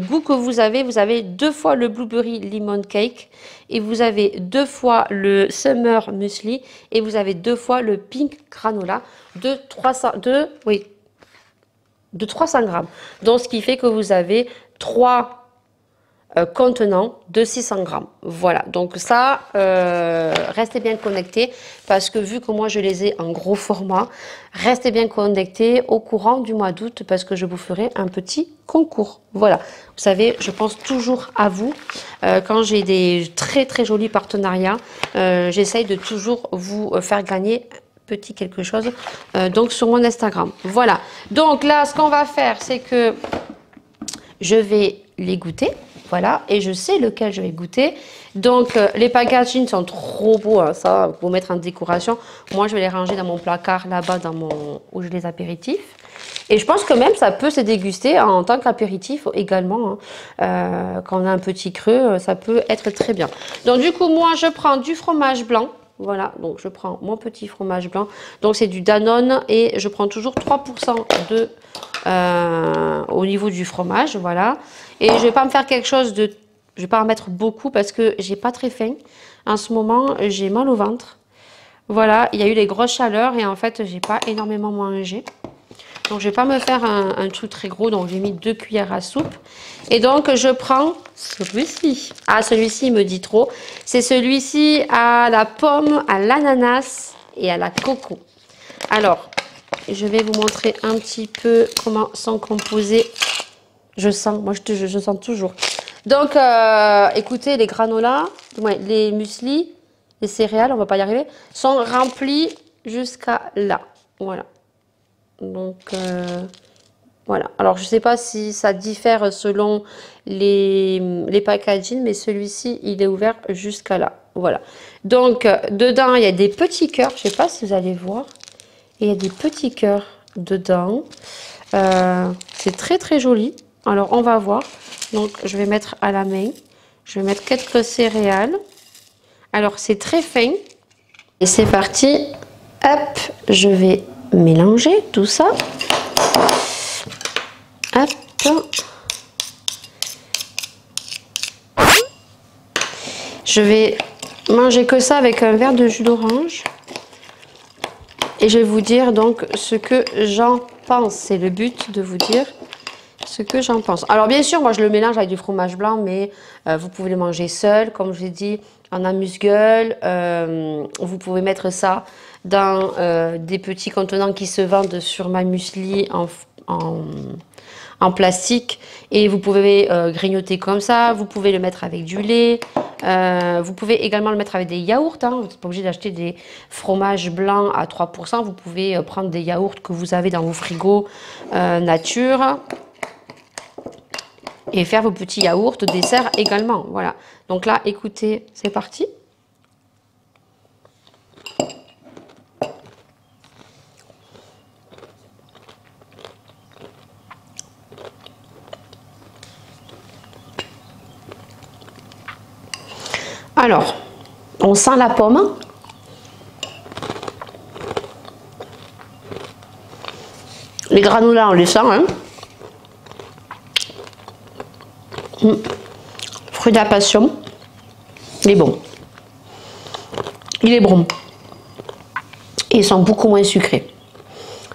[SPEAKER 1] goûts que vous avez 2 fois le Blueberry Lemon Cake et vous avez 2 fois le Summer Muesli et vous avez 2 fois le Pink Granola de 300 grammes. Donc, ce qui fait que vous avez 3 contenant de 600 grammes. Voilà, donc ça, restez bien connectés parce que vu que moi je les ai en gros format, restez bien connectés au courant du mois d'août parce que je vous ferai un petit concours. Voilà, vous savez, je pense toujours à vous. Quand j'ai des très très jolis partenariats, j'essaye de toujours vous faire gagner petit quelque chose donc sur mon Instagram. Voilà, donc là ce qu'on va faire c'est que je vais les goûter. Voilà, et je sais lequel je vais goûter. Donc, les packaging sont trop beaux, hein, ça, pour mettre en décoration. Moi, je vais les ranger dans mon placard, là-bas, où j'ai les apéritifs. Et je pense que même, ça peut se déguster en tant qu'apéritif également. Hein. Quand on a un petit creux, ça peut être très bien. Donc, du coup, moi, je prends du fromage blanc. Voilà, donc je prends mon petit fromage blanc. Donc, c'est du Danone et je prends toujours 3% au niveau du fromage, voilà. Et je vais pas me faire quelque chose de... Je vais pas en mettre beaucoup parce que j'ai pas très faim. En ce moment, j'ai mal au ventre. Voilà, il y a eu les grosses chaleurs et en fait, j'ai pas énormément mangé. Donc, je vais pas me faire un truc très gros. Donc, j'ai mis 2 cuillères à soupe. Et donc, je prends celui-ci. Ah, celui-ci, il me dit trop. C'est celui-ci à la pomme, à l'ananas et à la coco. Alors, je vais vous montrer un petit peu comment sont composés. Je sens, moi je sens toujours. Donc, écoutez, les granolas, les muesli, les céréales, on va pas y arriver, sont remplis jusqu'à là. Voilà. Donc, voilà. Alors, je sais pas si ça diffère selon les packaging, mais celui-ci, il est ouvert jusqu'à là. Voilà. Donc, dedans, il y a des petits cœurs. Je sais pas si vous allez voir. Et il y a des petits cœurs dedans. C'est très, très joli. Alors, on va voir. Donc, je vais mettre à la main. Je vais mettre quelques céréales. Alors, c'est très fin. Et c'est parti. Hop, je vais mélanger tout ça. Hop. Je vais manger que ça avec un verre de jus d'orange. Et je vais vous dire donc ce que j'en pense. C'est le but de vous dire ce que j'en pense. Alors bien sûr, moi je le mélange avec du fromage blanc, mais vous pouvez le manger seul, comme je l'ai dit, en amuse-gueule. Vous pouvez mettre ça dans des petits contenants qui se vendent sur Ma Muesli en plastique, et vous pouvez grignoter comme ça. Vous pouvez le mettre avec du lait. Vous pouvez également le mettre avec des yaourts, hein. Vous n'êtes pas obligé d'acheter des fromages blancs à 3%. Vous pouvez prendre des yaourts que vous avez dans vos frigos nature et faire vos petits yaourts de dessert également. Voilà. Donc là, écoutez, c'est parti. Alors, on sent la pomme. Les granulats, on les sent. Hein. Fruit de la passion. Il est bon. Il est bon. Et ils sont beaucoup moins sucrés.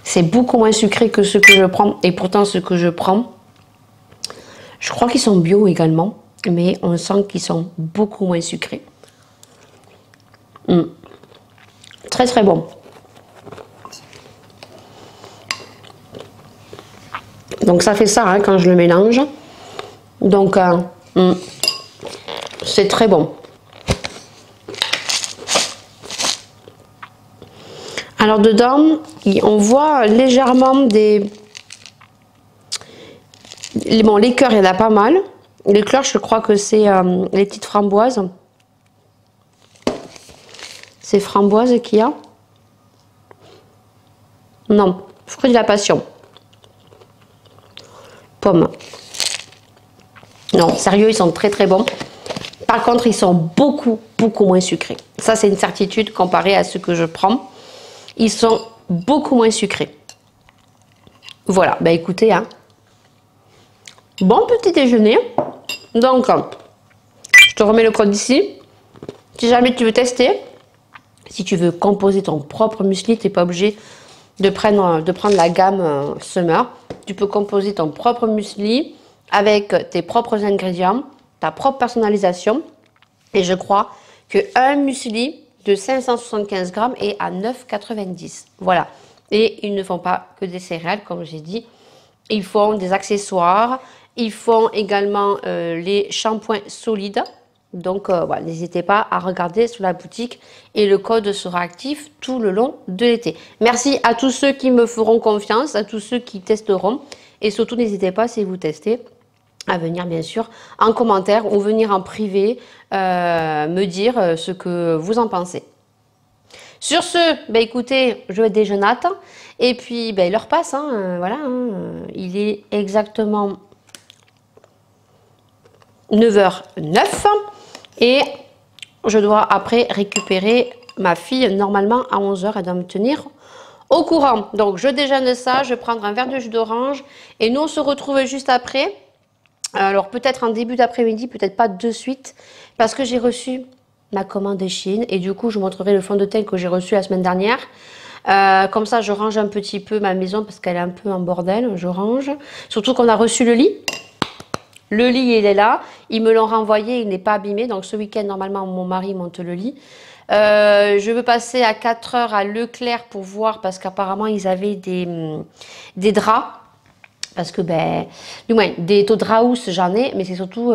[SPEAKER 1] C'est beaucoup moins sucré que ce que je prends. Et pourtant, ce que je prends, je crois qu'ils sont bio également. Mais on sent qu'ils sont beaucoup moins sucrés. Très très bon. Donc ça fait ça hein, quand je le mélange. Donc c'est très bon. Alors dedans, on voit légèrement des... Bon, les cœurs, il y en a pas mal. Les cœurs, je crois que c'est les petites framboises. C'est framboises qu'il y a. Non, fruit de la passion. Pomme. Non, sérieux, ils sont très très bons. Par contre, ils sont beaucoup moins sucrés. Ça, c'est une certitude comparé à ce que je prends. Ils sont beaucoup moins sucrés. Voilà, bah écoutez, hein. Bon petit déjeuner. Donc, je te remets le code ici. Si jamais tu veux tester, si tu veux composer ton propre muesli, tu n'es pas obligé de prendre la gamme Summer. Tu peux composer ton propre muesli avec tes propres ingrédients, ta propre personnalisation. Et je crois qu'un muesli de 575 grammes est à 9,90. Voilà. Et ils ne font pas que des céréales, comme j'ai dit. Ils font des accessoires. Ils font également les shampoings solides. Donc, voilà, n'hésitez pas à regarder sur la boutique et le code sera actif tout le long de l'été. Merci à tous ceux qui me feront confiance, à tous ceux qui testeront. Et surtout, n'hésitez pas, si vous testez, à venir bien sûr en commentaire ou venir en privé me dire ce que vous en pensez. Sur ce, bah, écoutez, je déjeunate et puis bah, l'heure passe. Hein, voilà, hein, il est exactement 9h09 et je dois après récupérer ma fille. Normalement à 11h, elle doit me tenir au courant. Donc je déjeune ça, je vais prendre un verre de jus d'orange et nous on se retrouve juste après. Alors peut-être en début d'après-midi, peut-être pas de suite, parce que j'ai reçu ma commande de Chine et du coup je vous montrerai le fond de teint que j'ai reçu la semaine dernière. Comme ça je range un petit peu ma maison parce qu'elle est un peu en bordel, je range. Surtout qu'on a reçu le lit. Le lit il est là, ils me l'ont renvoyé, il n'est pas abîmé, donc ce week-end normalement mon mari monte le lit. Je veux passer à 4h à Leclerc pour voir parce qu'apparemment ils avaient des draps. Parce que, ben, du moins, des taux de house, j'en ai, mais c'est surtout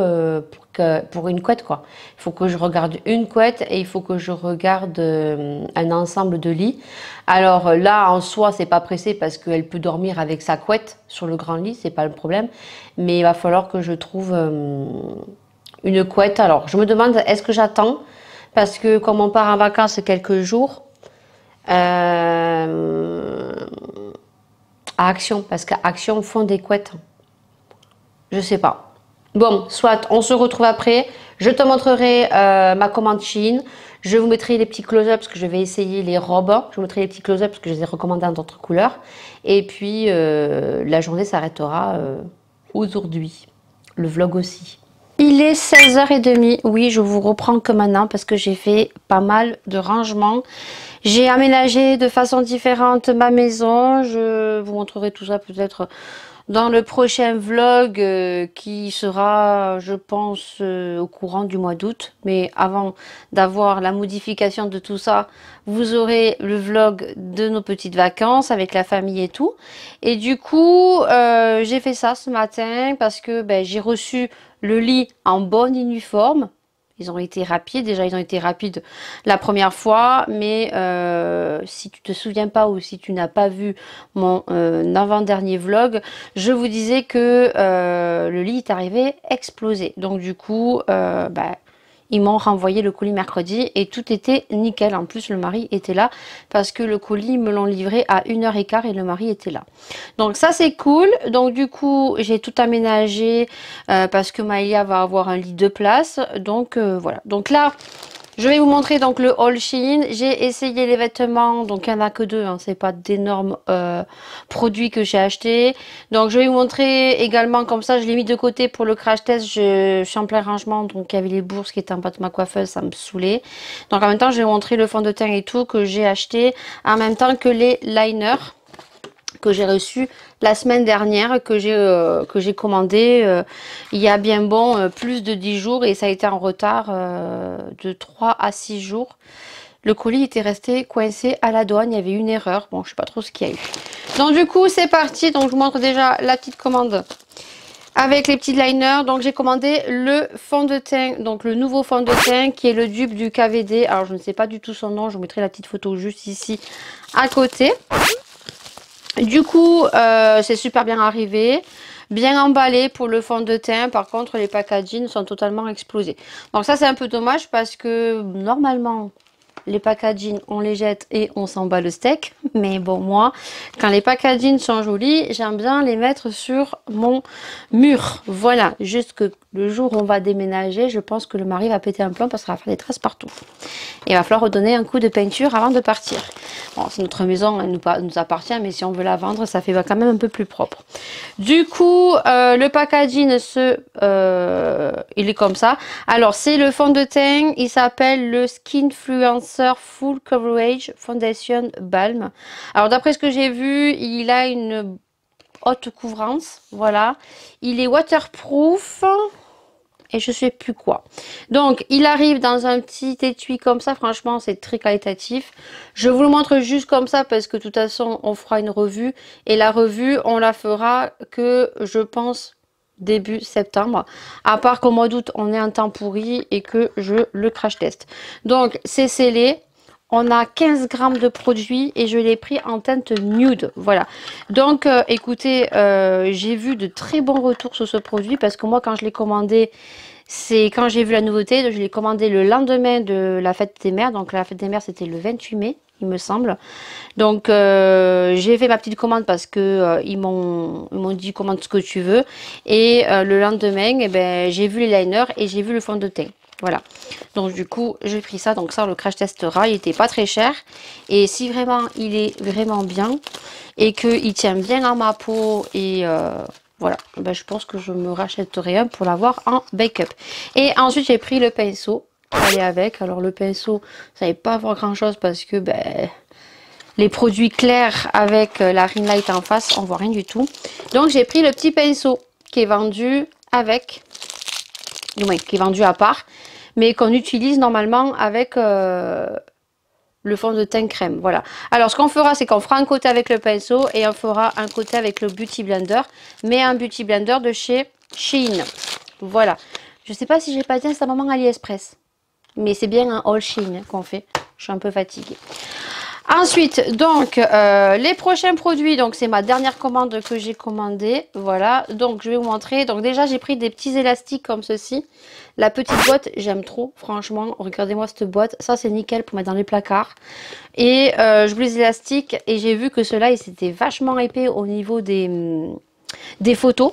[SPEAKER 1] pour une couette, quoi. Il faut que je regarde une couette et il faut que je regarde un ensemble de lits. Alors là, en soi, c'est pas pressé parce qu'elle peut dormir avec sa couette sur le grand lit, c'est pas le problème. Mais il va falloir que je trouve une couette. Alors, je me demande, est-ce que j'attends? Parce que comme on part en vacances quelques jours, à Action, parce qu'à Action font des couettes. Je sais pas. Bon, soit on se retrouve après. Je te montrerai ma commande Chine. Je vous mettrai les petits close-up parce que je vais essayer les robes. Je vous mettrai les petits close-up parce que je les ai recommandés en d'autres couleurs. Et puis la journée s'arrêtera aujourd'hui. Le vlog aussi. Il est 16h30. Oui, je vous reprends que maintenant parce que j'ai fait pas mal de rangements. J'ai aménagé de façon différente ma maison. Je vous montrerai tout ça peut-être dans le prochain vlog qui sera, je pense, au courant du mois d'août. Mais avant d'avoir la modification de tout ça, vous aurez le vlog de nos petites vacances avec la famille et tout. Et du coup, j'ai fait ça ce matin parce que ben, j'ai reçu le lit en bon uniforme. Ils ont été rapides, déjà ils ont été rapides la première fois, mais si tu te souviens pas ou si tu n'as pas vu mon avant-dernier vlog, je vous disais que le lit est arrivé explosé. Donc du coup, bah, ils m'ont renvoyé le colis mercredi et tout était nickel. En plus, le mari était là parce que le colis me l'ont livré à 1h15 et le mari était là. Donc ça, c'est cool. Donc du coup, j'ai tout aménagé parce que Maëlia va avoir un lit de place. Donc voilà. Donc là, je vais vous montrer donc le haul Shein. J'ai essayé les vêtements, donc il n'y en a que deux, hein, c'est pas d'énormes produits que j'ai achetés. Donc je vais vous montrer également, comme ça je l'ai mis de côté pour le crash test. Je suis en plein rangement, donc il y avait les bourses qui étaient en bas de ma coiffeuse, ça me saoulait. Donc en même temps je vais vous montrer le fond de teint et tout que j'ai acheté, en même temps que les liners que j'ai reçu la semaine dernière, que j'ai commandé il y a bien bon plus de 10 jours et ça a été en retard de 3 à 6 jours. Le colis était resté coincé à la douane, il y avait une erreur, bon je sais pas trop ce qu'il y a eu. Donc du coup c'est parti, donc je vous montre déjà la petite commande avec les petits liners. Donc j'ai commandé le fond de teint, donc le nouveau fond de teint qui est le dupe du KVD. Alors je ne sais pas du tout son nom, je vous mettrai la petite photo juste ici à côté. Du coup, c'est super bien arrivé, bien emballé pour le fond de teint. Par contre, les packaging sont totalement explosés. Donc ça, c'est un peu dommage parce que normalement, les packaging, on les jette et on s'en bat le steak. Mais bon, moi, quand les packaging sont jolis, j'aime bien les mettre sur mon mur. Voilà, juste que le jour où on va déménager, je pense que le mari va péter un plomb parce qu'il va faire des traces partout. Et il va falloir redonner un coup de peinture avant de partir. Bon, c'est notre maison, elle nous appartient, mais si on veut la vendre, ça fait quand même un peu plus propre. Du coup, le packaging, il est comme ça. Alors, c'est le fond de teint, il s'appelle le Skinfluencer Full Coverage Foundation Balm. Alors, d'après ce que j'ai vu, il a une haute couvrance, voilà. Il est waterproof et je sais plus quoi. Donc il arrive dans un petit étui comme ça, franchement c'est très qualitatif. Je vous le montre juste comme ça parce que de toute façon on fera une revue et la revue on la fera que je pense début septembre, à part qu'au mois d'août on est un temps pourri et que je le crash test. Donc c'est scellé. On a 15 grammes de produit et je l'ai pris en teinte nude. Voilà. Donc, écoutez, j'ai vu de très bons retours sur ce produit parce que moi, quand je l'ai commandé, c'est quand j'ai vu la nouveauté. Je l'ai commandé le lendemain de la fête des mères. Donc, la fête des mères, c'était le 28 mai, il me semble. Donc, j'ai fait ma petite commande parce que ils m'ont dit commande ce que tu veux. Et le lendemain, eh ben, j'ai vu les liners et j'ai vu le fond de teint. Voilà, donc du coup j'ai pris ça, donc ça on le crash testera, il était pas très cher et si vraiment il est vraiment bien et qu'il tient bien à ma peau et voilà, ben, je pense que je me rachèterai un pour l'avoir en backup. Et ensuite j'ai pris le pinceau qui allait avec. Alors le pinceau, ça n'allait pas avoir grand chose parce que ben, les produits clairs avec la ring light en face, on voit rien du tout. Donc j'ai pris le petit pinceau qui est vendu avec, du moins qui est vendu à part, mais qu'on utilise normalement avec le fond de teint crème. Voilà. Alors ce qu'on fera, c'est qu'on fera un côté avec le pinceau et on fera un côté avec le Beauty Blender, mais un Beauty Blender de chez Shein. Voilà. Je sais pas si j'ai pas dit à sa maman AliExpress, mais c'est bien un haul Shein qu'on fait. Je suis un peu fatiguée. Ensuite, donc, les prochains produits, donc c'est ma dernière commande que j'ai commandée, voilà, donc je vais vous montrer. Donc déjà, j'ai pris des petits élastiques comme ceci. La petite boîte, j'aime trop, franchement, regardez-moi cette boîte, ça c'est nickel pour mettre dans les placards. Et je voulais les élastiques et j'ai vu que ceux-là, ils étaient vachement épais au niveau des photos.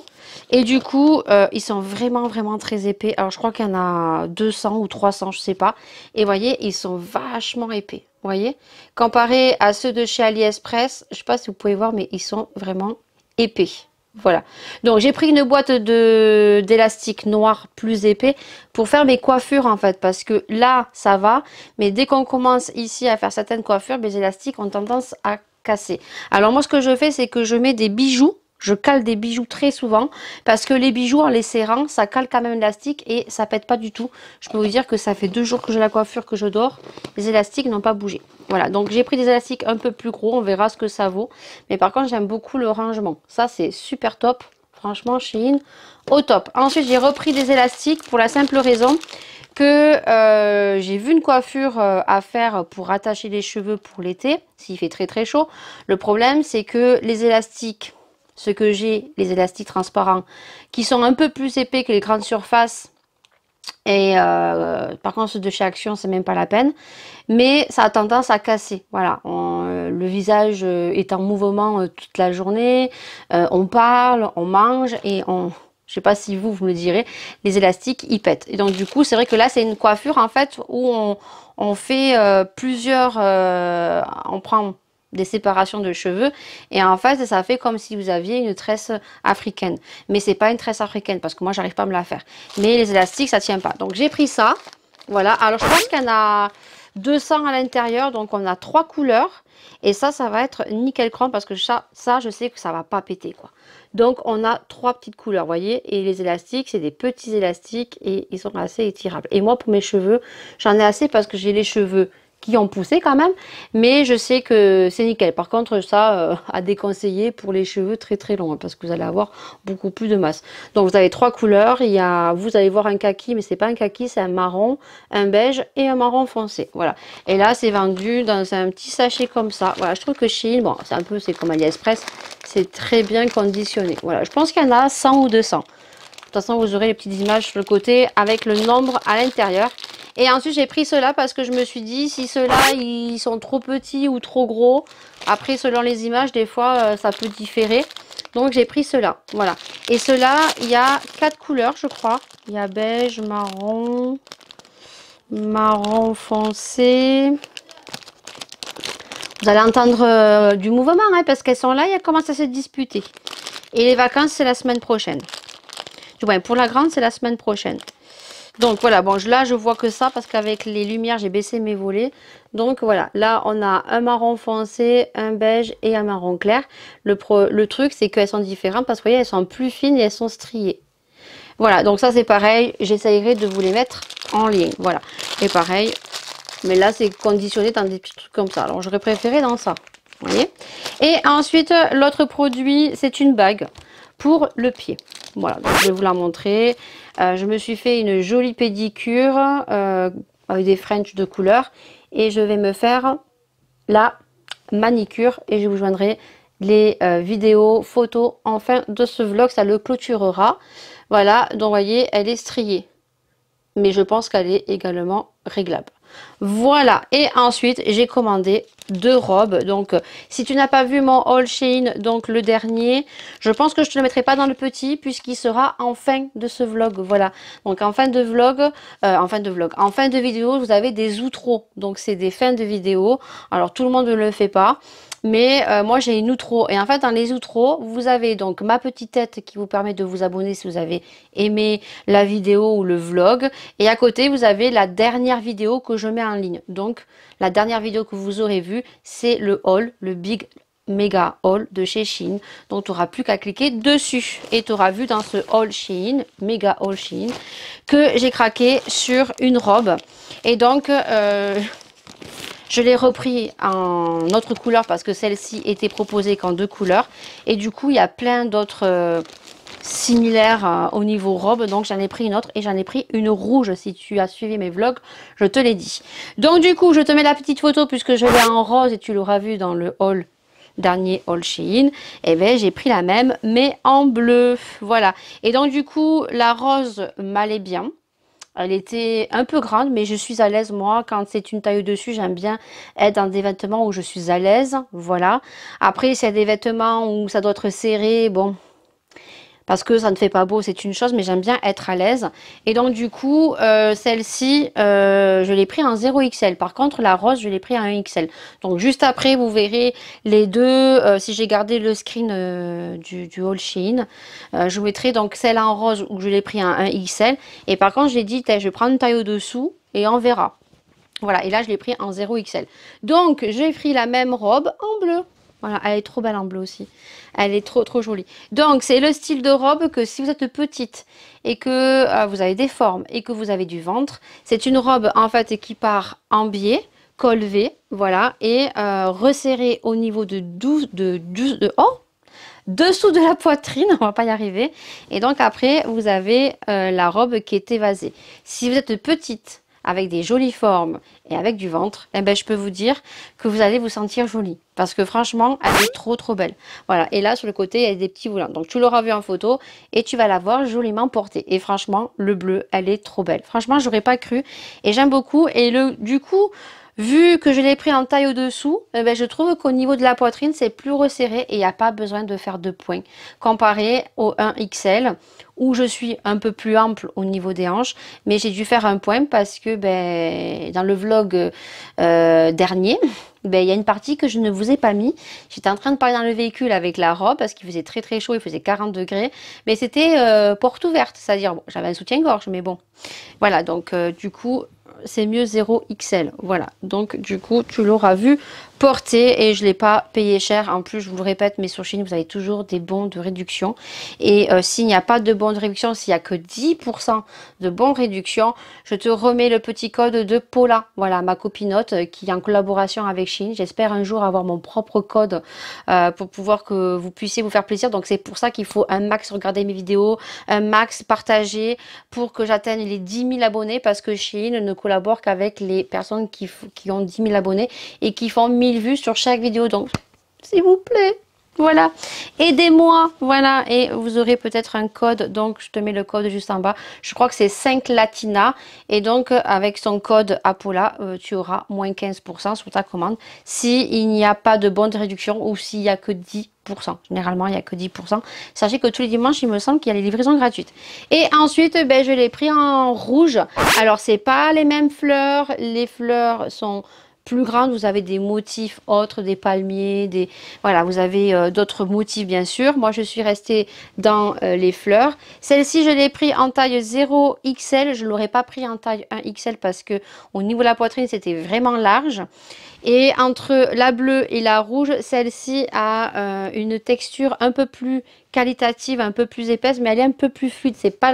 [SPEAKER 1] Et du coup, ils sont vraiment très épais. Alors, je crois qu'il y en a 200 ou 300, je sais pas. Et vous voyez, ils sont vachement épais. Vous voyez, comparé à ceux de chez AliExpress, je sais pas si vous pouvez voir, mais ils sont vraiment épais. Voilà. Donc, j'ai pris une boîte d'élastique noir plus épais pour faire mes coiffures, en fait. Parce que là, ça va. Mais dès qu'on commence ici à faire certaines coiffures, les élastiques ont tendance à casser. Alors, moi, ce que je fais, c'est que je mets des bijoux Je cale des bijoux très souvent parce que les bijoux en les serrant, ça cale quand même l'élastique et ça pète pas du tout. Je peux vous dire que ça fait 2 jours que j'ai la coiffure, que je dors. Les élastiques n'ont pas bougé. Voilà, donc j'ai pris des élastiques un peu plus gros, on verra ce que ça vaut. Mais par contre, j'aime beaucoup le rangement. Ça, c'est super top. Franchement, Shein, au top. Ensuite, j'ai repris des élastiques pour la simple raison que j'ai vu une coiffure à faire pour attacher les cheveux pour l'été, s'il fait très très chaud. Le problème, c'est que les élastiques... Ce que j'ai, les élastiques transparents, qui sont un peu plus épais que les grandes surfaces. Et par contre, ceux de chez Action, c'est même pas la peine. Mais ça a tendance à casser. Voilà, le visage est en mouvement toute la journée. On parle, on mange et on... Je sais pas si vous me le direz, les élastiques, ils pètent. Et donc, du coup, c'est vrai que là, c'est une coiffure, en fait, où on fait plusieurs... on prend... des séparations de cheveux et en fait ça fait comme si vous aviez une tresse africaine, mais c'est pas une tresse africaine parce que moi j'arrive pas à me la faire, mais les élastiques ça tient pas. Donc j'ai pris ça, voilà. Alors je pense qu'il y en a 200 à l'intérieur, donc on a 3 couleurs et ça va être nickel chrome parce que ça je sais que ça va pas péter quoi. Donc on a 3 petites couleurs, voyez, et les élastiques c'est des petits élastiques et ils sont assez étirables. Et moi pour mes cheveux j'en ai assez parce que j'ai les cheveux qui ont poussé quand même, mais je sais que c'est nickel. Par contre ça à déconseiller pour les cheveux très très longs, hein, parce que vous allez avoir beaucoup plus de masse. Donc vous avez 3 couleurs, il y a, vous allez voir un kaki, mais c'est pas un kaki, c'est un marron, un beige et un marron foncé, voilà. Et là c'est vendu dans un petit sachet comme ça, voilà. Je trouve que Shein, bon c'est un peu, c'est comme AliExpress, c'est très bien conditionné, voilà. Je pense qu'il y en a 100 ou 200. De toute façon vous aurez les petites images sur le côté avec le nombre à l'intérieur. Et ensuite j'ai pris ceux-là parce que je me suis dit si ceux-là ils sont trop petits ou trop gros, après selon les images des fois ça peut différer. Donc j'ai pris ceux-là, voilà. Et ceux-là il y a 4 couleurs je crois. Il y a beige, marron, marron foncé. Vous allez entendre du mouvement hein, parce qu'elles sont là et elles commencent à se disputer. Et les vacances c'est la semaine prochaine. Du moins pour la grande c'est la semaine prochaine. Donc voilà, bon là je vois que ça parce qu'avec les lumières j'ai baissé mes volets. Donc voilà, là on a un marron foncé, un beige et un marron clair. Le truc c'est qu'elles sont différentes parce que vous voyez elles sont plus fines et elles sont striées. Voilà, donc ça c'est pareil, j'essayerai de vous les mettre en lien. Voilà, et pareil, mais là c'est conditionné dans des petits trucs comme ça. Alors j'aurais préféré dans ça, vous voyez. Et ensuite l'autre produit c'est une bague pour le pied. Voilà, donc je vais vous la montrer. Je me suis fait une jolie pédicure avec des French de couleur et je vais me faire la manicure et je vous joindrai les vidéos, photos en fin de ce vlog, ça le clôturera. Voilà, donc vous voyez, elle est striée, mais je pense qu'elle est également réglable. Voilà, et ensuite j'ai commandé 2 robes. Donc si tu n'as pas vu mon haul Shein, donc le dernier, je pense que je te le mettrai pas dans le petit puisqu'il sera en fin de ce vlog. Voilà, donc en fin de vlog, en fin de vidéo vous avez des outros, donc c'est des fins de vidéo. Alors tout le monde ne le fait pas, mais moi j'ai une outro et en fait dans les outros vous avez donc ma petite tête qui vous permet de vous abonner si vous avez aimé la vidéo ou le vlog, et à côté vous avez la dernière vidéo que je mets en ligne. Donc la dernière vidéo que vous aurez vue c'est le haul, le big méga haul de chez Shein. Donc tu n'auras plus qu'à cliquer dessus et tu auras vu dans ce haul Shein, méga haul Shein, que j'ai craqué sur une robe. Et donc je l'ai repris en autre couleur parce que celle-ci était proposée qu'en 2 couleurs. Et du coup, il y a plein d'autres similaires au niveau robe. Donc, j'en ai pris une autre et j'en ai pris une rouge. Si tu as suivi mes vlogs, je te l'ai dit. Donc, du coup, je te mets la petite photo puisque je l'ai en rose et tu l'auras vu dans le haul, dernier haul Shein. Et bien, j'ai pris la même, mais en bleu. Voilà. Et donc, du coup, la rose m'allait bien. Elle était un peu grande, mais je suis à l'aise, moi. Quand c'est une taille au-dessus, j'aime bien être dans des vêtements où je suis à l'aise. Voilà. Après, s'il y a des vêtements où ça doit être serré, bon, parce que ça ne fait pas beau, c'est une chose, mais j'aime bien être à l'aise. Et donc, du coup, celle-ci, je l'ai pris en 0XL. Par contre, la rose, je l'ai pris en 1XL. Donc, juste après, vous verrez les deux. Si j'ai gardé le screen du haul Shein, je vous mettrai donc celle en rose où je l'ai pris en 1XL. Et par contre, j'ai dit, je vais prendre une taille au-dessous et on verra. Voilà, et là, je l'ai pris en 0XL. Donc, j'ai pris la même robe en bleu. Voilà, elle est trop belle en bleu aussi. Elle est trop jolie. Donc, c'est le style de robe que si vous êtes petite et que vous avez des formes et que vous avez du ventre, c'est une robe en fait qui part en biais, col V, voilà, et resserrée au niveau de dessous de la poitrine, on va pas y arriver. Et donc après, vous avez la robe qui est évasée. Si vous êtes petite, avec des jolies formes et avec du ventre, eh ben, je peux vous dire que vous allez vous sentir jolie. Parce que franchement, elle est trop belle. Voilà, et là sur le côté, il y a des petits volants. Donc tu l'auras vu en photo et tu vas la voir joliment portée. Et franchement, le bleu, elle est trop belle. Franchement, j'aurais pas cru et j'aime beaucoup. Et du coup, vu que je l'ai pris en taille au-dessous, eh ben, je trouve qu'au niveau de la poitrine, c'est plus resserré et il n'y a pas besoin de faire de points. Comparé au 1XL, où je suis un peu plus ample au niveau des hanches, mais j'ai dû faire un point parce que ben, dans le vlog dernier, ben, il y a une partie que je ne vous ai pas mis. J'étais en train de parler dans le véhicule avec la robe parce qu'il faisait très chaud, il faisait 40 degrés, mais c'était porte ouverte, c'est-à-dire bon, j'avais un soutien-gorge, mais bon. Voilà, donc du coup, c'est mieux 0XL. Voilà, donc du coup, tu l'auras vu porté et je ne l'ai pas payé cher. En plus, je vous le répète, mais sur Shein, vous avez toujours des bons de réduction. Et s'il n'y a pas de bons de réduction, s'il n'y a que 10% de bons réduction, je te remets le petit code de Paula. Voilà, ma copinote qui est en collaboration avec Shein. J'espère un jour avoir mon propre code pour pouvoir que vous puissiez vous faire plaisir. Donc, c'est pour ça qu'il faut un max regarder mes vidéos, un max partager pour que j'atteigne les 10 000 abonnés parce que Shein ne collabore qu'avec les personnes qui ont 10 000 abonnés et qui font 1000 vues sur chaque vidéo. Donc, s'il vous plaît, voilà, aidez-moi, voilà, et vous aurez peut-être un code, donc je te mets le code juste en bas, je crois que c'est 5 Latina, et donc avec son code Apola, tu auras moins 15% sur ta commande, s'il n'y a pas de bon de réduction ou s'il n'y a que 10%. Généralement, il n'y a que 10%. Sachez que tous les dimanches, il me semble qu'il y a les livraisons gratuites. Et ensuite, ben, je l'ai pris en rouge. Alors, c'est pas les mêmes fleurs. Les fleurs sont plus grandes. Vous avez des motifs autres, des palmiers, voilà, vous avez d'autres motifs, bien sûr. Moi, je suis restée dans les fleurs. Celle-ci, je l'ai pris en taille 0XL. Je ne l'aurais pas pris en taille 1XL parce que au niveau de la poitrine, c'était vraiment large. Et entre la bleue et la rouge, celle-ci a une texture un peu plus qualitative, un peu plus épaisse, mais elle est un peu plus fluide. C'est pas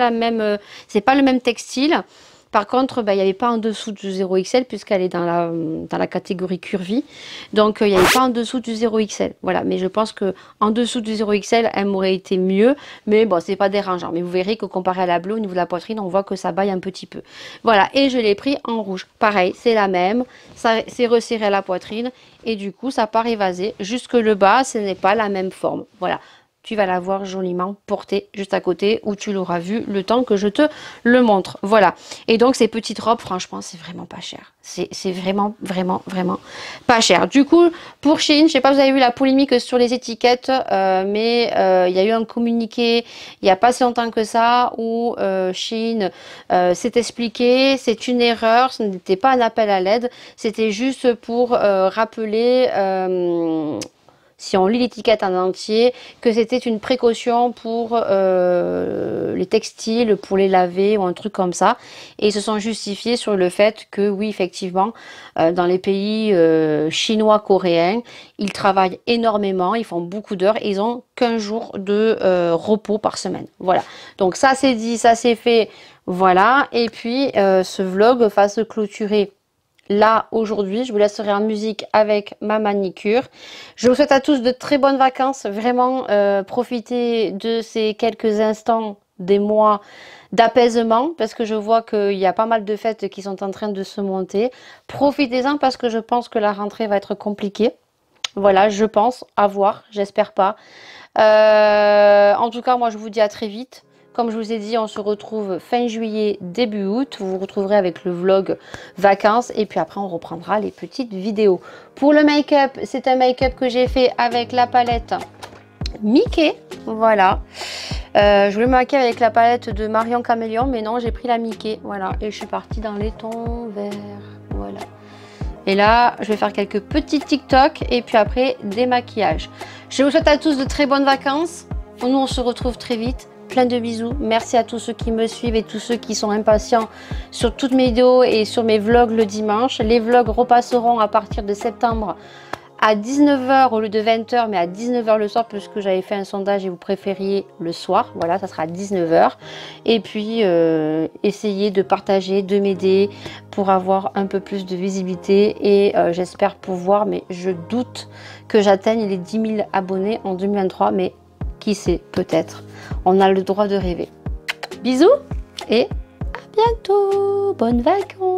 [SPEAKER 1] c'est pas le même textile. Par contre, bah, il n'y avait pas en dessous du 0XL puisqu'elle est dans la catégorie curvy. Donc, il n'y avait pas en dessous du 0XL. Voilà, mais je pense que en dessous du 0XL, elle m'aurait été mieux. Mais bon, c'est pas dérangeant. Mais vous verrez que comparé à la bleue, au niveau de la poitrine, on voit que ça baille un petit peu. Voilà, et je l'ai pris en rouge. Pareil, c'est la même. C'est resserré à la poitrine. Et du coup, ça part évasé. Jusque le bas, ce n'est pas la même forme. Voilà. Tu vas la voir joliment portée juste à côté où tu l'auras vu le temps que je te le montre. Voilà. Et donc, ces petites robes, franchement, c'est vraiment pas cher. C'est vraiment pas cher. Du coup, pour Shein, je ne sais pas si vous avez vu la polémique sur les étiquettes, mais il y a eu un communiqué il n'y a pas si longtemps que ça où Shein s'est expliqué. C'est une erreur, ce n'était pas un appel à l'aide. C'était juste pour rappeler... si on lit l'étiquette en entier, que c'était une précaution pour les textiles, pour les laver ou un truc comme ça. Et ils se sont justifiés sur le fait que oui, effectivement, dans les pays chinois, coréens, ils travaillent énormément, ils font beaucoup d'heures et ils ont qu'un jour de repos par semaine. Voilà. Donc ça c'est dit, ça c'est fait. Voilà. Et puis ce vlog va se clôturer là aujourd'hui. Je vous laisserai en musique avec ma manicure. Je vous souhaite à tous de très bonnes vacances. Vraiment, profitez de ces quelques instants, des mois d'apaisement, parce que je vois qu'il y a pas mal de fêtes qui sont en train de se monter. Profitez-en parce que je pense que la rentrée va être compliquée. Voilà, je pense, à voir, j'espère pas. En tout cas, moi je vous dis à très vite. Comme je vous ai dit, on se retrouve fin juillet, début août. Vous vous retrouverez avec le vlog vacances. Et puis après, on reprendra les petites vidéos. Pour le make-up, c'est un make-up que j'ai fait avec la palette Mickey. Voilà. Je voulais me maquiller avec la palette de Marion Caméléon. Mais non, j'ai pris la Mickey. Voilà. Et je suis partie dans les tons verts. Voilà. Et là, je vais faire quelques petits TikTok. Et puis après, des maquillages. Je vous souhaite à tous de très bonnes vacances. Nous, on se retrouve très vite. Plein de bisous. Merci à tous ceux qui me suivent et tous ceux qui sont impatients sur toutes mes vidéos et sur mes vlogs le dimanche. Les vlogs repasseront à partir de septembre à 19 h au lieu de 20 h, mais à 19 h le soir, puisque j'avais fait un sondage et vous préfériez le soir. Voilà, ça sera à 19 h. Et puis, essayez de partager, de m'aider pour avoir un peu plus de visibilité. Et j'espère pouvoir, mais je doute que j'atteigne les 10 000 abonnés en 2023. Mais qui sait, peut-être. On a le droit de rêver. Bisous et à bientôt. Bonnes vacances.